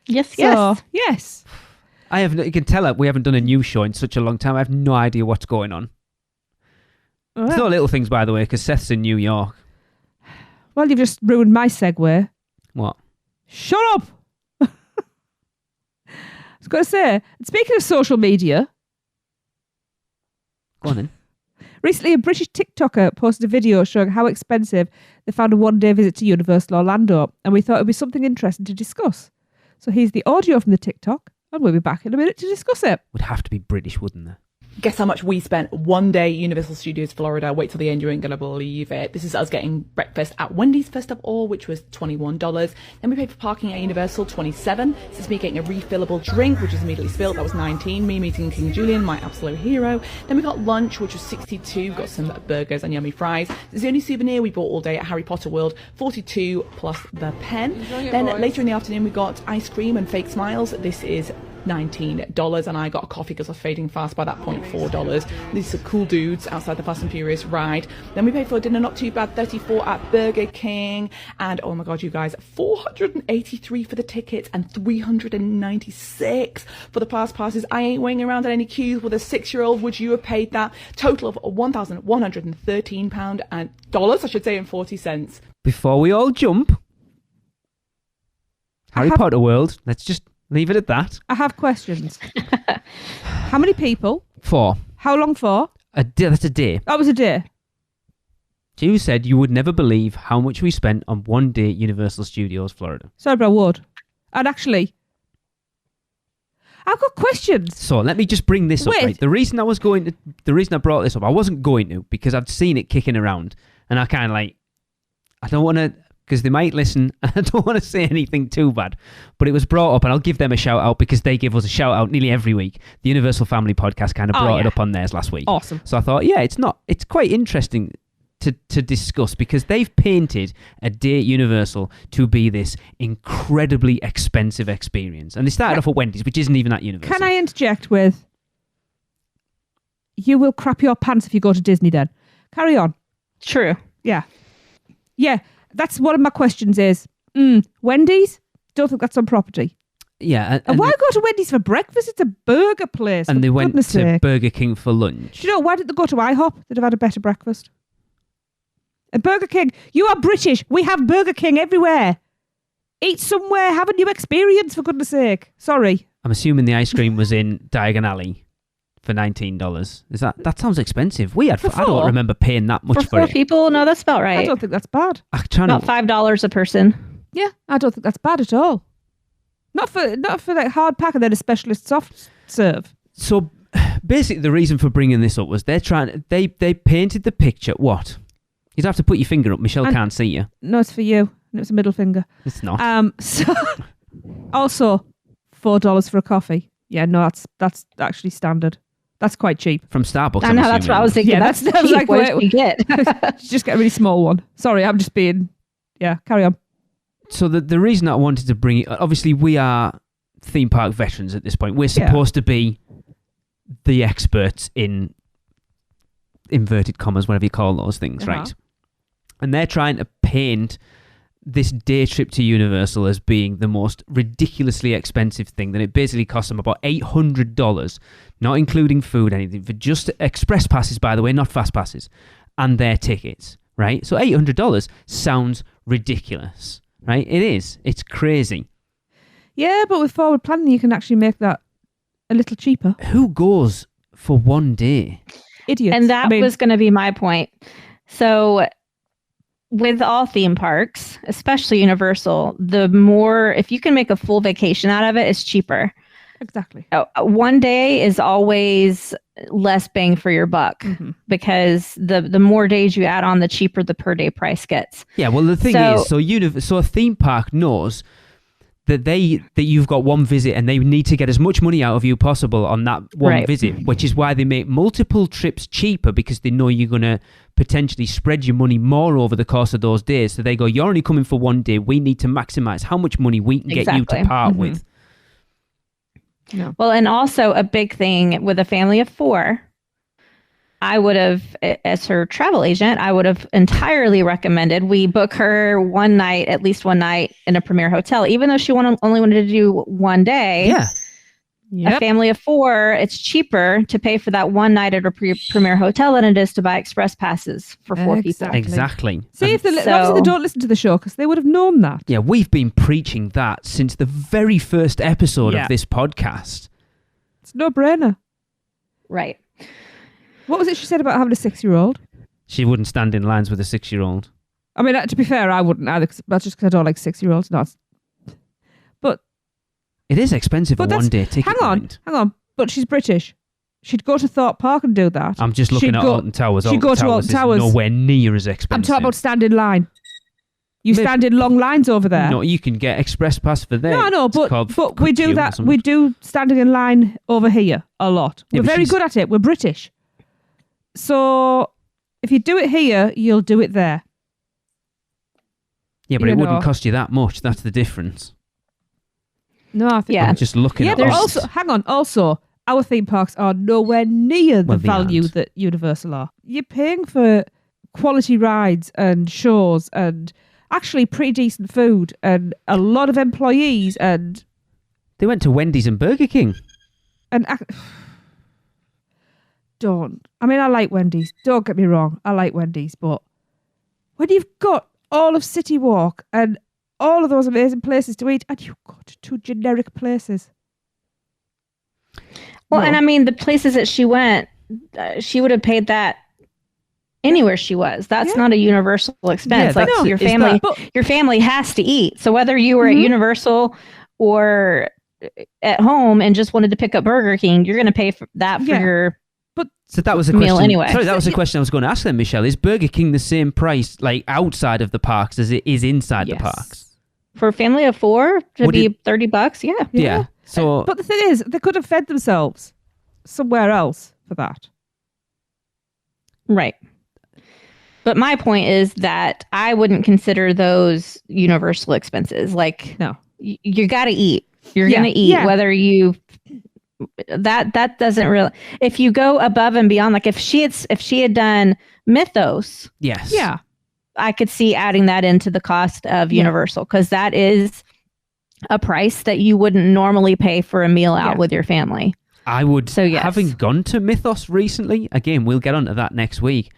B: Yes,
A: So, yes.
C: you can tell we haven't done a news show in such a long time. I have no idea what's going on.
A: All
C: It's
A: right.
C: not little things, by the way, because Seth's in New York.
A: Well, you've just ruined my segue.
C: What?
A: Shut up! I was going to say, speaking of social media,
C: Go on then.
A: recently a British TikToker posted a video showing how expensive they found a one-day visit to Universal Orlando, and we thought it would be something interesting to discuss. So here's the audio from the TikTok, and we'll be back in a minute to discuss it.
C: Would have to be British, wouldn't there?
D: Guess how much we spent one day Universal Studios Florida. Wait till the end, you ain't gonna believe it. This is us getting breakfast at Wendy's first of all, which was $21. Then we paid for parking at Universal, $27. This is me getting a refillable drink, which was immediately spilled. That was $19. Me meeting King Julian, my absolute hero. Then we got lunch, which was $62. Got some burgers and yummy fries. This is the only souvenir we bought all day at Harry Potter World, $42 plus the pen. Then later in the afternoon we got ice cream and fake smiles. This is $19, and I got a coffee because I was fading fast by that point, $4. These are cool dudes outside the Fast and Furious ride. Then we paid for dinner, not too bad, $34 at Burger King, and oh my god, you guys, $483 for the tickets and $396 for the passes. I ain't waiting around at any queues with a 6-year-old. Would you have paid that? Total of £1,113 and dollars, I should say, and 40 cents.
C: Before we all jump, Harry Potter World, let's just leave it at that.
A: I have questions. How many people?
C: 4.
A: How long for?
C: A day, that's a day.
A: That was a day.
C: You said you would never believe how much we spent on one day at Universal Studios Florida.
A: Sorry, but I would. And actually, I've got questions.
C: So let me just bring this up.
A: Wait.
C: Right? The reason I brought this up, I wasn't going to because I'd seen it kicking around, and I kind of I don't want to, because they might listen, and I don't want to say anything too bad. But it was brought up, and I'll give them a shout out because they give us a shout out nearly every week. The Universal Family Podcast kind of brought it up on theirs last week.
A: Awesome.
C: So I thought, it's quite interesting to discuss because they've painted a day at Universal to be this incredibly expensive experience. And they started off at Wendy's, which isn't even at Universal.
A: Can I interject with, you will crap your pants if you go to Disney then. Carry on.
B: True.
A: Yeah. Yeah, that's one of my questions is, Wendy's? Don't think that's on property.
C: Yeah.
A: And why go to Wendy's for breakfast? It's a burger place.
C: And
A: for
C: they went
A: goodness
C: to
A: sake.
C: Burger King for lunch.
A: Do you know, why did they go to IHOP? They'd have had a better breakfast. And Burger King, you are British. We have Burger King everywhere. Eat somewhere, have a new experience, for goodness sake. Sorry.
C: I'm assuming the ice cream was in Diagon Alley for $19. That sounds expensive. I don't remember paying that much
B: For
C: for
B: 4
C: it.
B: people? No, that's about right.
A: I don't think that's bad.
B: About $5 a person.
A: Yeah, I don't think that's bad at all. Not for like hard pack and then a specialist soft serve.
C: So basically the reason for bringing this up was they painted the picture. What? You'd have to put your finger up. Michelle can't see you.
A: No, it's for you. and it was a middle finger.
C: It's not.
A: So also $4 for a coffee. Yeah, no, that's actually standard. That's quite cheap.
C: From Starbucks.
B: I know, that's what I was thinking.
A: Yeah,
B: that's
A: that's
B: cheap.
A: like
B: What did you get?
A: Just get a really small one. Sorry, I'm just being... Yeah, carry on.
C: So the reason I wanted to bring it... Obviously, we are theme park veterans at this point. We're supposed to be the experts in inverted commas, whatever you call those things, right? And they're trying to paint this day trip to Universal as being the most ridiculously expensive thing. That it basically costs them about $800, not including food, anything, for just express passes, by the way, not fast passes, and their tickets, right? So $800 sounds ridiculous, right? It is. It's crazy.
A: Yeah, but with forward planning, you can actually make that a little cheaper.
C: Who goes for one day?
A: Idiots.
B: And that was going to be my point. So with all theme parks, especially Universal, the more, if you can make a full vacation out of it, it's cheaper.
A: Exactly.
B: One day is always less bang for your buck because the more days you add on, the cheaper the per day price gets.
C: Yeah, well, the thing is, so a theme park knows that you've got one visit and they need to get as much money out of you possible on that one visit, which is why they make multiple trips cheaper, because they know you're going to potentially spread your money more over the course of those days. So they go, you're only coming for one day. We need to maximize how much money we can get you to part with.
A: No.
B: Well, and also a big thing with a family of 4, I would have, as her travel agent, I would have entirely recommended we book her at least one night in a Premier hotel, even though she only wanted to do one day.
C: Yeah.
B: A family of 4, it's cheaper to pay for that one night at a Premier hotel than it is to buy express passes for 4 people.
C: Exactly.
A: See, obviously they don't listen to the show because they would have known that.
C: Yeah, we've been preaching that since the very first episode of this podcast.
A: It's no brainer.
B: Right.
A: What was it she said about having a 6-year-old?
C: She wouldn't stand in lines with a 6-year-old.
A: I mean, to be fair, I wouldn't either. That's just because I don't like 6-year-olds. But
C: it is expensive a one-day ticket.
A: Hang on. But she's British. She'd go to Thorpe Park and do that.
C: I'm just looking at Alton Towers.
A: She'd go to Alton Towers.
C: Nowhere near as expensive.
A: I'm talking about stand in line. You stand in long lines over there.
C: No, you can get express pass for there.
A: No, but we do that. We do standing in line over here a lot. We're very good at it. We're British. So if you do it here, you'll do it there.
C: Yeah, but it wouldn't cost you that much. That's the difference.
A: No, I think
C: I'm just looking at
A: but also, hang on. Also, our theme parks are nowhere near the value that Universal are. You're paying for quality rides and shows and actually pretty decent food and a lot of employees, and
C: they went to Wendy's and Burger King.
A: And I like Wendy's. Don't get me wrong. I like Wendy's, but when you've got all of City Walk and all of those amazing places to eat, and you go to 2 generic places.
B: Well, and I mean, the places that she went, she would have paid that anywhere she was. That's not a Universal expense. Your family has to eat. So whether you were at Universal or at home and just wanted to pick up Burger King, you're going to pay for that for your
C: So that was a
B: meal
C: question.
B: Anyway.
C: Sorry, that was a question I was going to ask then, Michelle. Is Burger King the same price, like outside of the parks, as it is inside the parks?
B: For a family of 4 to be $30?
C: Yeah. So,
A: but the thing is, they could have fed themselves somewhere else for that.
B: Right. But my point is that I wouldn't consider those Universal expenses. Like,
A: no,
B: you got to eat. You're going to eat, whether you. That doesn't really. If you go above and beyond, like if she had done Mythos,
C: yes,
B: I could see adding that into the cost of Universal, because that is a price that you wouldn't normally pay for a meal out with your family.
C: I would. So having gone to Mythos recently, again, we'll get onto that next week.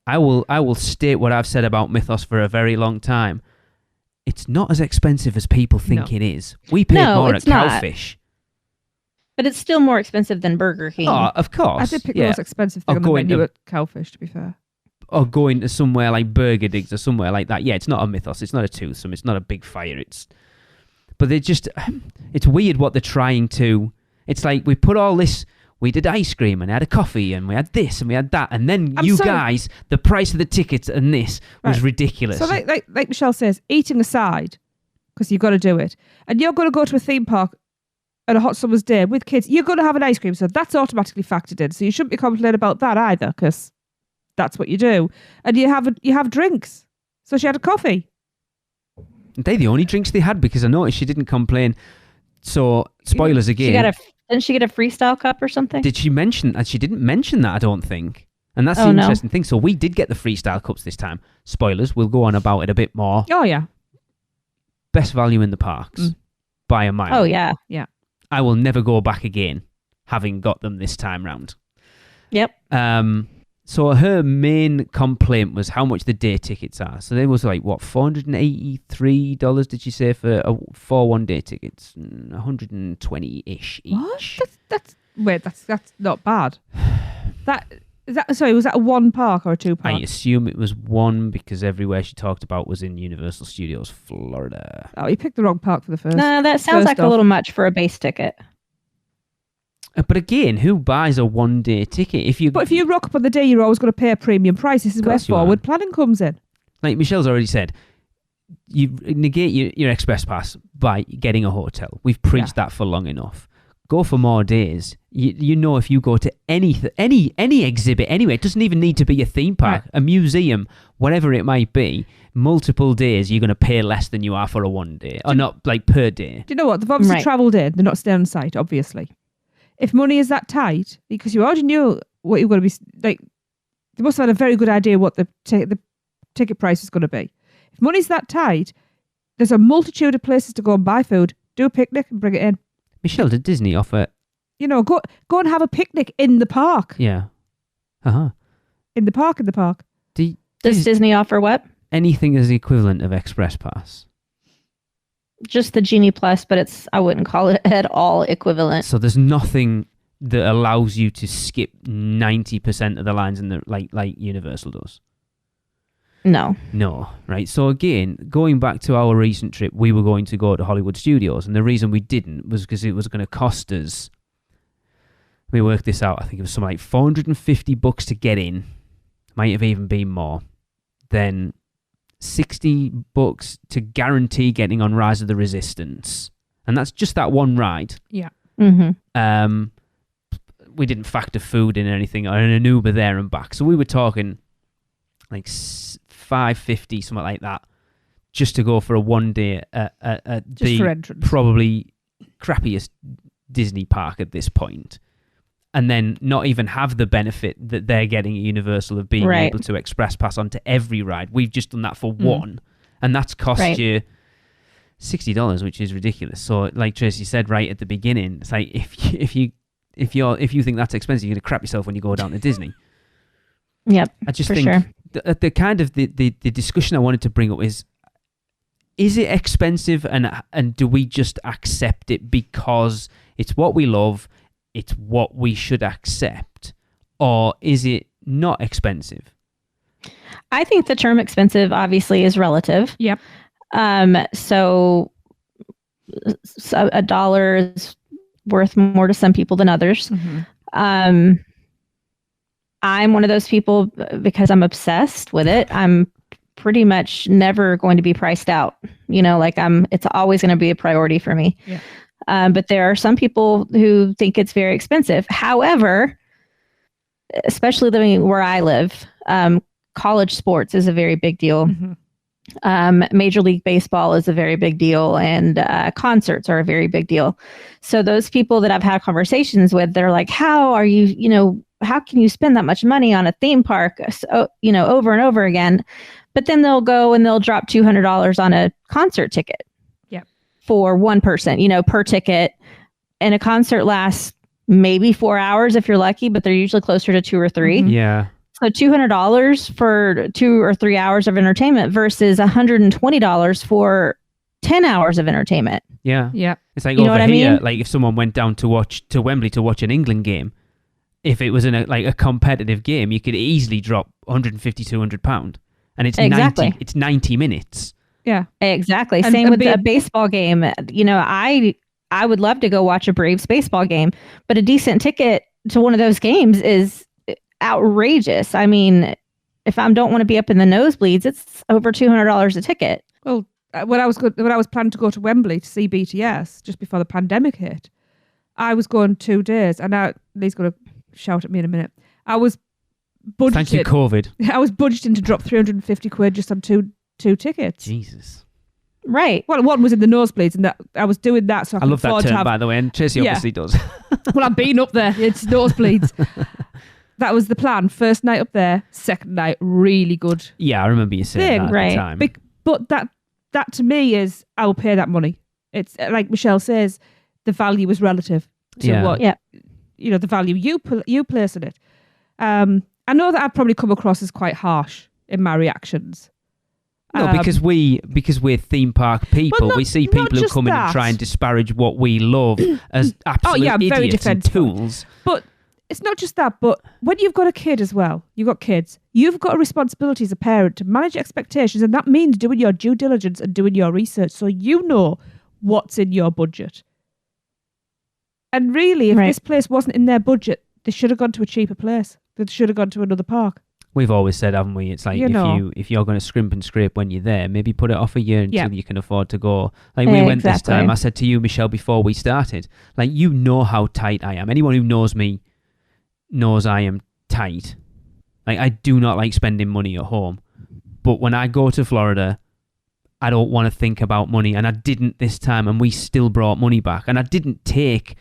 C: I will state what I've said about Mythos for a very long time. It's not as expensive as people think it is. We paid more at Cowfish.
B: But it's still more expensive than Burger King.
C: Oh, of course.
A: I did pick the most expensive thing on the menu at Cowfish, to be fair.
C: Or going to somewhere like Burger Digs or somewhere like that. Yeah, it's not a Mythos. It's not a Toothsome. It's not a Big Fire. But it's weird what they're trying to. It's like we put all this we did ice cream and had a coffee and we had this and we had that. And then guys, the price of the tickets and this was ridiculous.
A: So like Michelle says, eating aside, because you've got to do it. And you're going to go to a theme park on a hot summer's day with kids. You're going to have an ice cream. So that's automatically factored in. So you shouldn't be complaining about that either, because that's what you do. And you have drinks. So she had a coffee.
C: They're the only drinks they had, because I noticed she didn't complain. So, spoilers again.
B: Didn't she get a freestyle cup or something?
C: Did she mention? And she didn't mention that, I don't think. And that's the interesting thing. So we did get the freestyle cups this time. Spoilers, we'll go on about it a bit more.
A: Oh, yeah.
C: Best value in the parks by a mile.
B: Oh, yeah.
A: Yeah.
C: I will never go back again, having got them this time round.
B: Yep.
C: So her main complaint was how much the day tickets are. So there was like, what, $483, did she say, for 4 one-day tickets? 120-ish each.
A: What? That's not bad. Was that a one park or a two park?
C: I assume it was one, because everywhere she talked about was in Universal Studios Florida.
A: Oh, you picked the wrong park for the first.
B: No, that sounds like a little much for a base ticket.
C: But again, who buys a one-day ticket?
A: But if you rock up on the day, you're always going to pay a premium price. This is where forward planning comes in. Like
C: Michelle's already said, you negate your express pass by getting a hotel. We've preached that for long enough. Go for more days. You know, if you go to any exhibit anyway, it doesn't even need to be a theme park, a museum, whatever it might be, multiple days, you're going to pay less than you are for a one day, or not like per day.
A: Do you know what? They've obviously travelled in. They're not staying on site, obviously. If money is that tight, because you already knew what you're going to be, like, they must have had a very good idea what the ticket price is going to be. If money's that tight, there's a multitude of places to go and buy food, do a picnic and bring it in.
C: Michelle, did Disney offer...
A: go and have a picnic in the park.
C: Yeah. Uh-huh.
A: In the park.
B: Does Disney offer what?
C: Anything as the equivalent of Express Pass.
B: Just the Genie Plus, but I wouldn't call it at all equivalent.
C: So there's nothing that allows you to skip 90% of the lines in the like Universal does.
B: No,
C: right? So again, going back to our recent trip, we were going to go to Hollywood Studios, and the reason we didn't was because it was going to cost us, we worked this out, I think it was something like $450 to get in, might have even been more, then $60 to guarantee getting on Rise of the Resistance, and that's just that one ride.
A: Yeah.
B: Mm-hmm.
C: We didn't factor food in or anything, or an Uber there and back, so we were talking like $550, something like that, just to go for a one day at the probably crappiest Disney park at this point, and then not even have the benefit that they're getting at Universal of being able to express pass onto every ride. We've just done that for one, and that's cost you $60, which is ridiculous. So, like Tracy said right at the beginning, it's like if you think that's expensive, you're gonna crap yourself when you go down to Disney.
B: Yep,
C: I just think the kind of the discussion I wanted to bring up is it expensive, and do we just accept it because it's what we love, it's what we should accept, or is it not expensive?
B: I think the term expensive obviously is relative.
A: Yep.
B: So $1 is worth more to some people than others.
A: Mm-hmm.
B: I'm one of those people, because I'm obsessed with it, I'm pretty much never going to be priced out. It's always going to be a priority for me.
A: Yeah.
B: But there are some people who think it's very expensive. However, especially living where I live, college sports is a very big deal.
A: Mm-hmm.
B: Major League Baseball is a very big deal, and concerts are a very big deal. So those people that I've had conversations with, they're like, how are you, how can you spend that much money on a theme park, over and over again? But then they'll go and they'll drop $200 on a concert ticket.
A: Yep.
B: For one person, per ticket. And a concert lasts maybe 4 hours if you're lucky, but they're usually closer to 2 or 3.
C: Mm-hmm. Yeah.
B: So $200 for 2 or 3 hours of entertainment versus $120 for 10 hours of entertainment.
C: Yeah.
A: Yeah.
C: It's like over here, like if someone went down to Wembley to watch an England game, if it was in a competitive game, you could easily drop £150, £200, and it's 90 minutes.
A: Yeah,
B: exactly. Same with a baseball game. I would love to go watch a Braves baseball game, but a decent ticket to one of those games is outrageous. I mean, if I don't want to be up in the nosebleeds, it's over $200 a ticket.
A: Well, when I was planning to go to Wembley to see BTS just before the pandemic hit, I was going 2 days, and now Lee's going to shout at me in a minute. I was budgeted.
C: Thank you, COVID.
A: I was budgeting to drop £350 just on two tickets.
C: Jesus.
B: Right.
A: Well, one was in the nosebleeds, and that I was doing that so I could
C: love that
A: afford
C: term,
A: to have.
C: by the way, and Tracy obviously does.
A: Well, I've been up there. It's nosebleeds. That was the plan. First night up there, second night, really good.
C: Yeah, I remember you saying that at the time.
A: But that to me is, I will pay that money. It's like Michelle says, the value is relative to what the value you place in it. I know that I've probably come across as quite harsh in my reactions.
C: No, because we're theme park people. We see people who come in and try and disparage what we love as absolute idiots and tools.
A: But it's not just that, but when you've got a kid as well, you've got kids, you've got a responsibility as a parent to manage expectations, and that means doing your due diligence and doing your research so you know what's in your budget. And really, if this place wasn't in their budget, they should have gone to a cheaper place. They should have gone to another park.
C: We've always said, haven't we? It's like if you're going to scrimp and scrape when you're there, maybe put it off a year until you can afford to go. Like we went this time. I said to you, Michelle, before we started, like, you know how tight I am. Anyone who knows me knows I am tight. Like, I do not like spending money at home. But when I go to Florida, I don't want to think about money. And I didn't this time, and we still brought money back. And I didn't take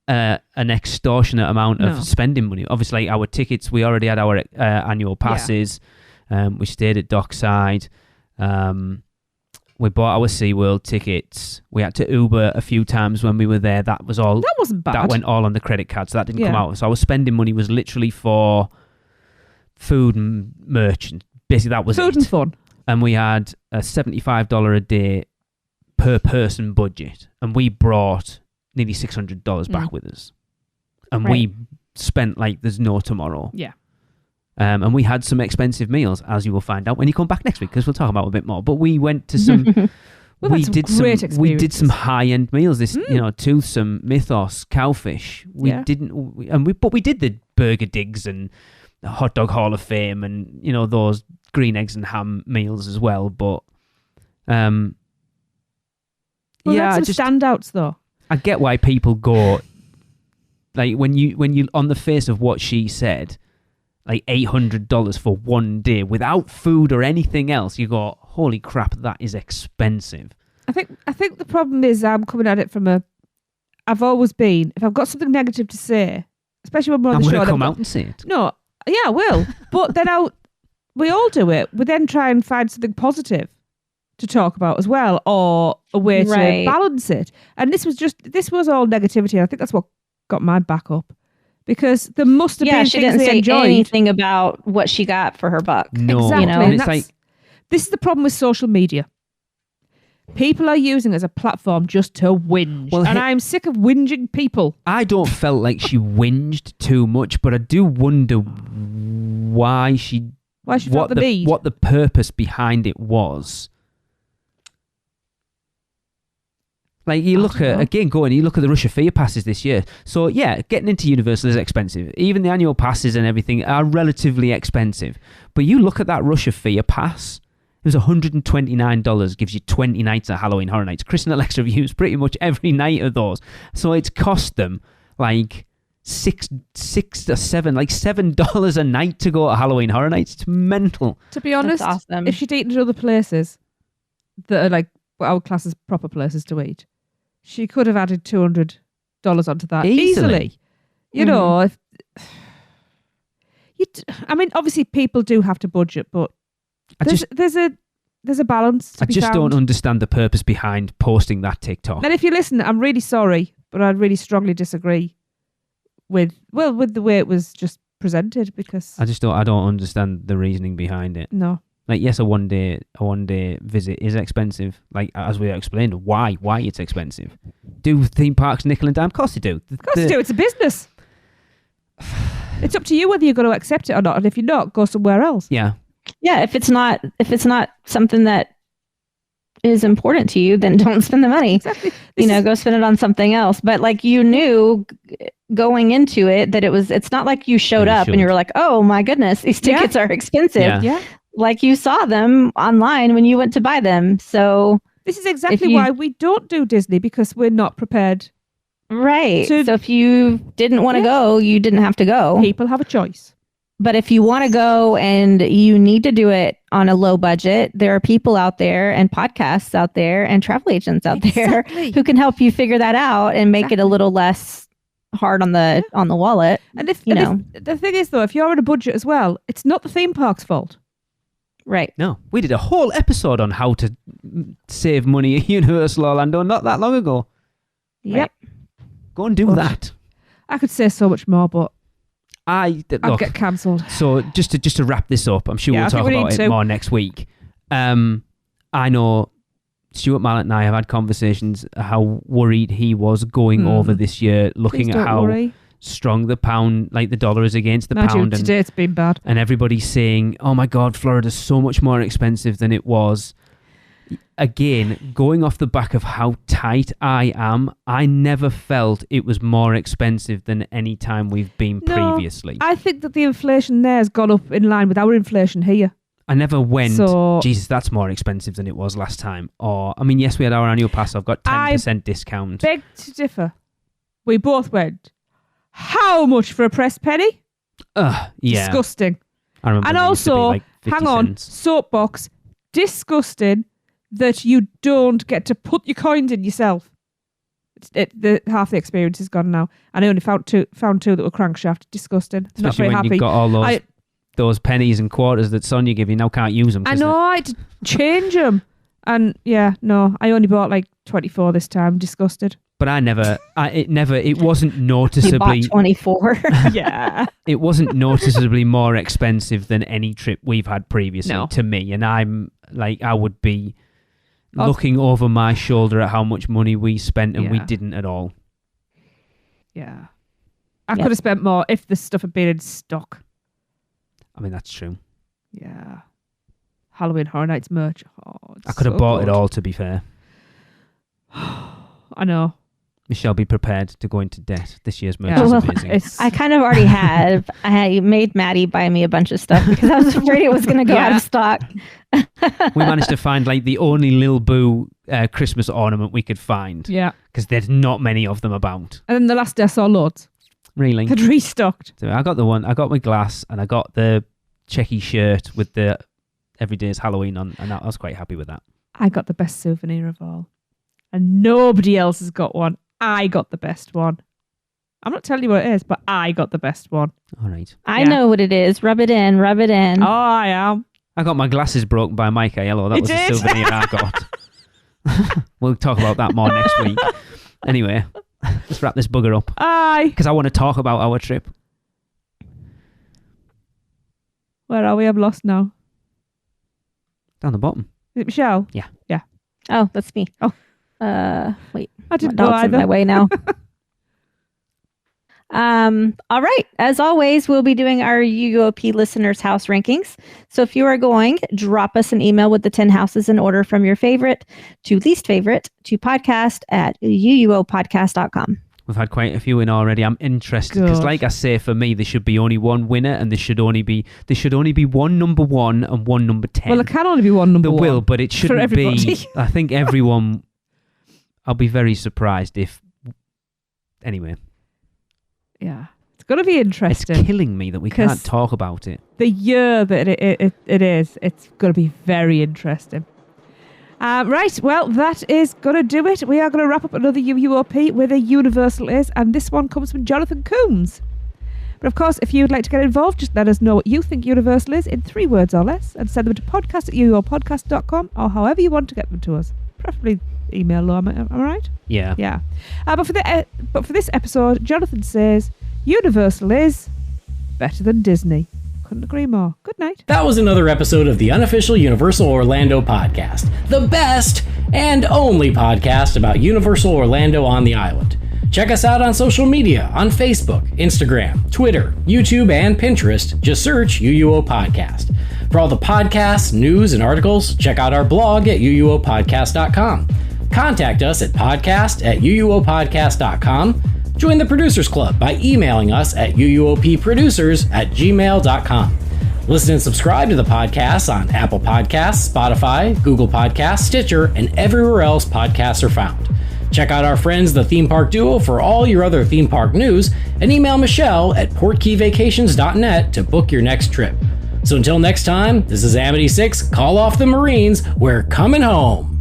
C: an extortionate amount of spending money. Obviously, our tickets, we already had our annual passes. We stayed at Dockside. We bought our SeaWorld tickets. We had to Uber a few times when we were there. That was all.
A: That wasn't bad.
C: That went all on the credit card, so that didn't come out. So our spending money was literally for food and merch. Basically, that was
A: food and fun.
C: And we had a $75 a day per person budget, and we brought nearly $600 back with us, and we spent like there's no tomorrow.
A: Yeah.
C: And we had some expensive meals, as you will find out when you come back next week, because we'll talk about it a bit more. But we went to some. we did some high end meals. This, toothsome, mythos, cowfish. We did the burger digs and the hot dog Hall of Fame, and those green eggs and ham meals as well. But
A: that's some standouts though.
C: I get why people go, like, when you on the face of what she said, like $800 for one day without food or anything else, you go, holy crap, that is expensive.
A: I think the problem is I'm coming at it from I've always been, if I've got something negative to say, especially when we're on the show,
C: I'm going to come out and say it.
A: No, yeah, I will. But then we all do it. We then try and find something positive to talk about as well, or a way to balance it. And this was all negativity. I think that's what got my back up, because there must have been
B: she
A: things
B: didn't
A: they
B: say
A: enjoyed.
B: Anything about what she got for her buck.
C: No,
A: exactly.
C: And it's
A: this is the problem with social media. People are using it as a platform just to whinge, and I'm sick of whinging people.
C: I don't felt like she whinged too much, but I do wonder why she
A: felt the need.
C: What the purpose behind it was. Like, you look at the Russia Fear passes this year. So, yeah, getting into Universal is expensive. Even the annual passes and everything are relatively expensive. But you look at that Russia Fear pass, it was $129, gives you 20 nights at Halloween Horror Nights. Chris and Alexa views pretty much every night of those. So it's cost them like $6 or $7 a night to go to Halloween Horror Nights. It's mental.
A: To be honest,
B: awesome.
A: If she'd eaten at other places that are like what I would class as proper places to eat, she could have added $200 onto that easily. Obviously people do have to budget, but there's a balance.
C: I just don't understand the purpose behind posting that TikTok.
A: And if you listen, I'm really sorry, but I really strongly disagree with the way it was just presented, because
C: I don't understand the reasoning behind it.
A: No.
C: Like, yes, a one day visit is expensive. Like, as we explained, why it's expensive. Do theme parks nickel and dime? Of course they do.
A: Of course they do. It's a business. It's up to you whether you're going to accept it or not. And if you're not, go somewhere else.
C: Yeah.
B: Yeah. If it's not something that is important to you, then don't spend the money.
A: Exactly.
B: Go spend it on something else. But like you knew going into it that it's not like you showed up and you were like, oh my goodness, these tickets are expensive.
A: Yeah.
B: Like you saw them online when you went to buy them. So
A: this is exactly why we don't do Disney, because we're not prepared.
B: Right. So if you didn't want to go, you didn't have to go.
A: People have a choice.
B: But if you want to go and you need to do it on a low budget, there are people out there and podcasts out there and travel agents out there who can help you figure that out and make it a little less hard on the wallet.
A: And if the thing is, though, if you're on a budget as well, it's not the theme park's fault.
B: Right.
C: No, we did a whole episode on how to save money at Universal Orlando not that long ago.
B: Yep.
C: Right. Go and do that.
A: I could say so much more, but
C: I'd
A: get cancelled.
C: So just to wrap this up, I'm sure we'll talk about it more next week. I know Stuart Mallet and I have had conversations how worried he was going over this year, looking at how strong the pound, like the dollar, is against the pound.
A: Today it's been bad.
C: And everybody's saying, oh my God, Florida's so much more expensive than it was. Again, going off the back of how tight I am, I never felt it was more expensive than any time we've been previously.
A: I think that the inflation there has gone up in line with our inflation here.
C: I never went, Jesus, that's more expensive than it was last time. Or, I mean, yes, we had our annual pass. I've got 10% discount.
A: Beg to differ. We both went, how much for a pressed penny?
C: Yeah.
A: Disgusting.
C: I remember.
A: And also,
C: like 50
A: hang on,
C: cents.
A: soapbox, disgusting that you don't get to put your coins in yourself. Half the experience is gone now. And I only found two that were crankshaft. Disgusting.
C: Especially
A: not very
C: when
A: happy.
C: you've got all those pennies and quarters that Sonia gave you, now can't use them.
A: I know, I had to change them. And I only bought like 24 this time. Disgusted.
C: But it wasn't noticeably...
B: You bought 24.
A: Yeah.
C: It wasn't noticeably more expensive than any trip we've had previously to me. And I'm like, I would be looking over my shoulder at how much money we spent, and we didn't at all.
A: Yeah. I could have spent more if the stuff had been in stock.
C: I mean, that's true.
A: Yeah. Halloween Horror Nights merch. Oh,
C: I could have bought it all, to be fair.
A: I know.
C: Michelle, be prepared to go into debt. This year's merch is amazing.
B: I kind of already had. I made Maddie buy me a bunch of stuff because I was afraid it was going to go out of stock.
C: We managed to find like the only Lil Boo Christmas ornament we could find.
A: Yeah.
C: Because there's not many of them about.
A: And then the last day I saw loads.
C: Really?
A: They'd restocked.
C: So I got I got my glass, and I got the checky shirt with the Every Day's Halloween on, and I was quite happy with that.
A: I got the best souvenir of all. And nobody else has got one. I got the best one. I'm not telling you what it is, but I got the best one.
C: All right.
B: I know what it is. Rub it in. Rub it in.
A: Oh, I am.
C: I got my glasses broken by Mike Aiello. That was the souvenir I got. We'll talk about that more next week. Anyway, let's wrap this bugger up.
A: Aye.
C: Because I want to talk about our trip.
A: Where are we? I'm lost now.
C: Down the bottom.
A: Is it Michelle?
C: Yeah.
B: Yeah. Oh, that's me.
A: Oh.
B: Wait.
A: I didn't
B: my
A: know
B: dog's
A: either.
B: in my way now. All right. As always, we'll be doing our UUOP listeners' house rankings. So if you are going, drop us an email with the 10 houses in order from your favorite to least favorite to podcast@uuopodcast.com.
C: We've had quite a few in already. I'm interested because, like I say, for me, there should be only one winner, and there should only be one number 1 and one number 10.
A: Well, it can only be one number 1.
C: There will, but it shouldn't be. I think everyone. I'll be very surprised if. Anyway.
A: Yeah, it's going to be interesting.
C: It's killing me that we can't talk about it.
A: The year that it is, it's going to be very interesting. Right, well, that is going to do it. We are going to wrap up another UUOP with a Universal Is, and this one comes from Jonathan Coombs. But of course, if you'd like to get involved, just let us know what you think Universal is in 3 words or less, and send them to podcast@uuopodcast.com, or however you want to get them to us. Preferably email, am I right?
C: Yeah.
A: Yeah. But for this episode, Jonathan says, Universal is better than Disney. Couldn't agree more. Good night.
E: That was another episode of the unofficial Universal Orlando podcast, the best and only podcast about Universal Orlando on the island. Check us out on social media on Facebook, Instagram, Twitter, YouTube, and Pinterest. Just search UUO Podcast. For all the podcasts, news, and articles, check out our blog at uuopodcast.com. Contact us at podcast@uuopodcast.com. Join the Producers Club by emailing us at uuopproducers@gmail.com. Listen and subscribe to the podcast on Apple Podcasts, Spotify, Google Podcasts, Stitcher, and everywhere else podcasts are found. Check out our friends, the Theme Park Duo, for all your other theme park news, and email Michelle at portkeyvacations.net to book your next trip. So until next time, this is Amity 6, call off the Marines, we're coming home.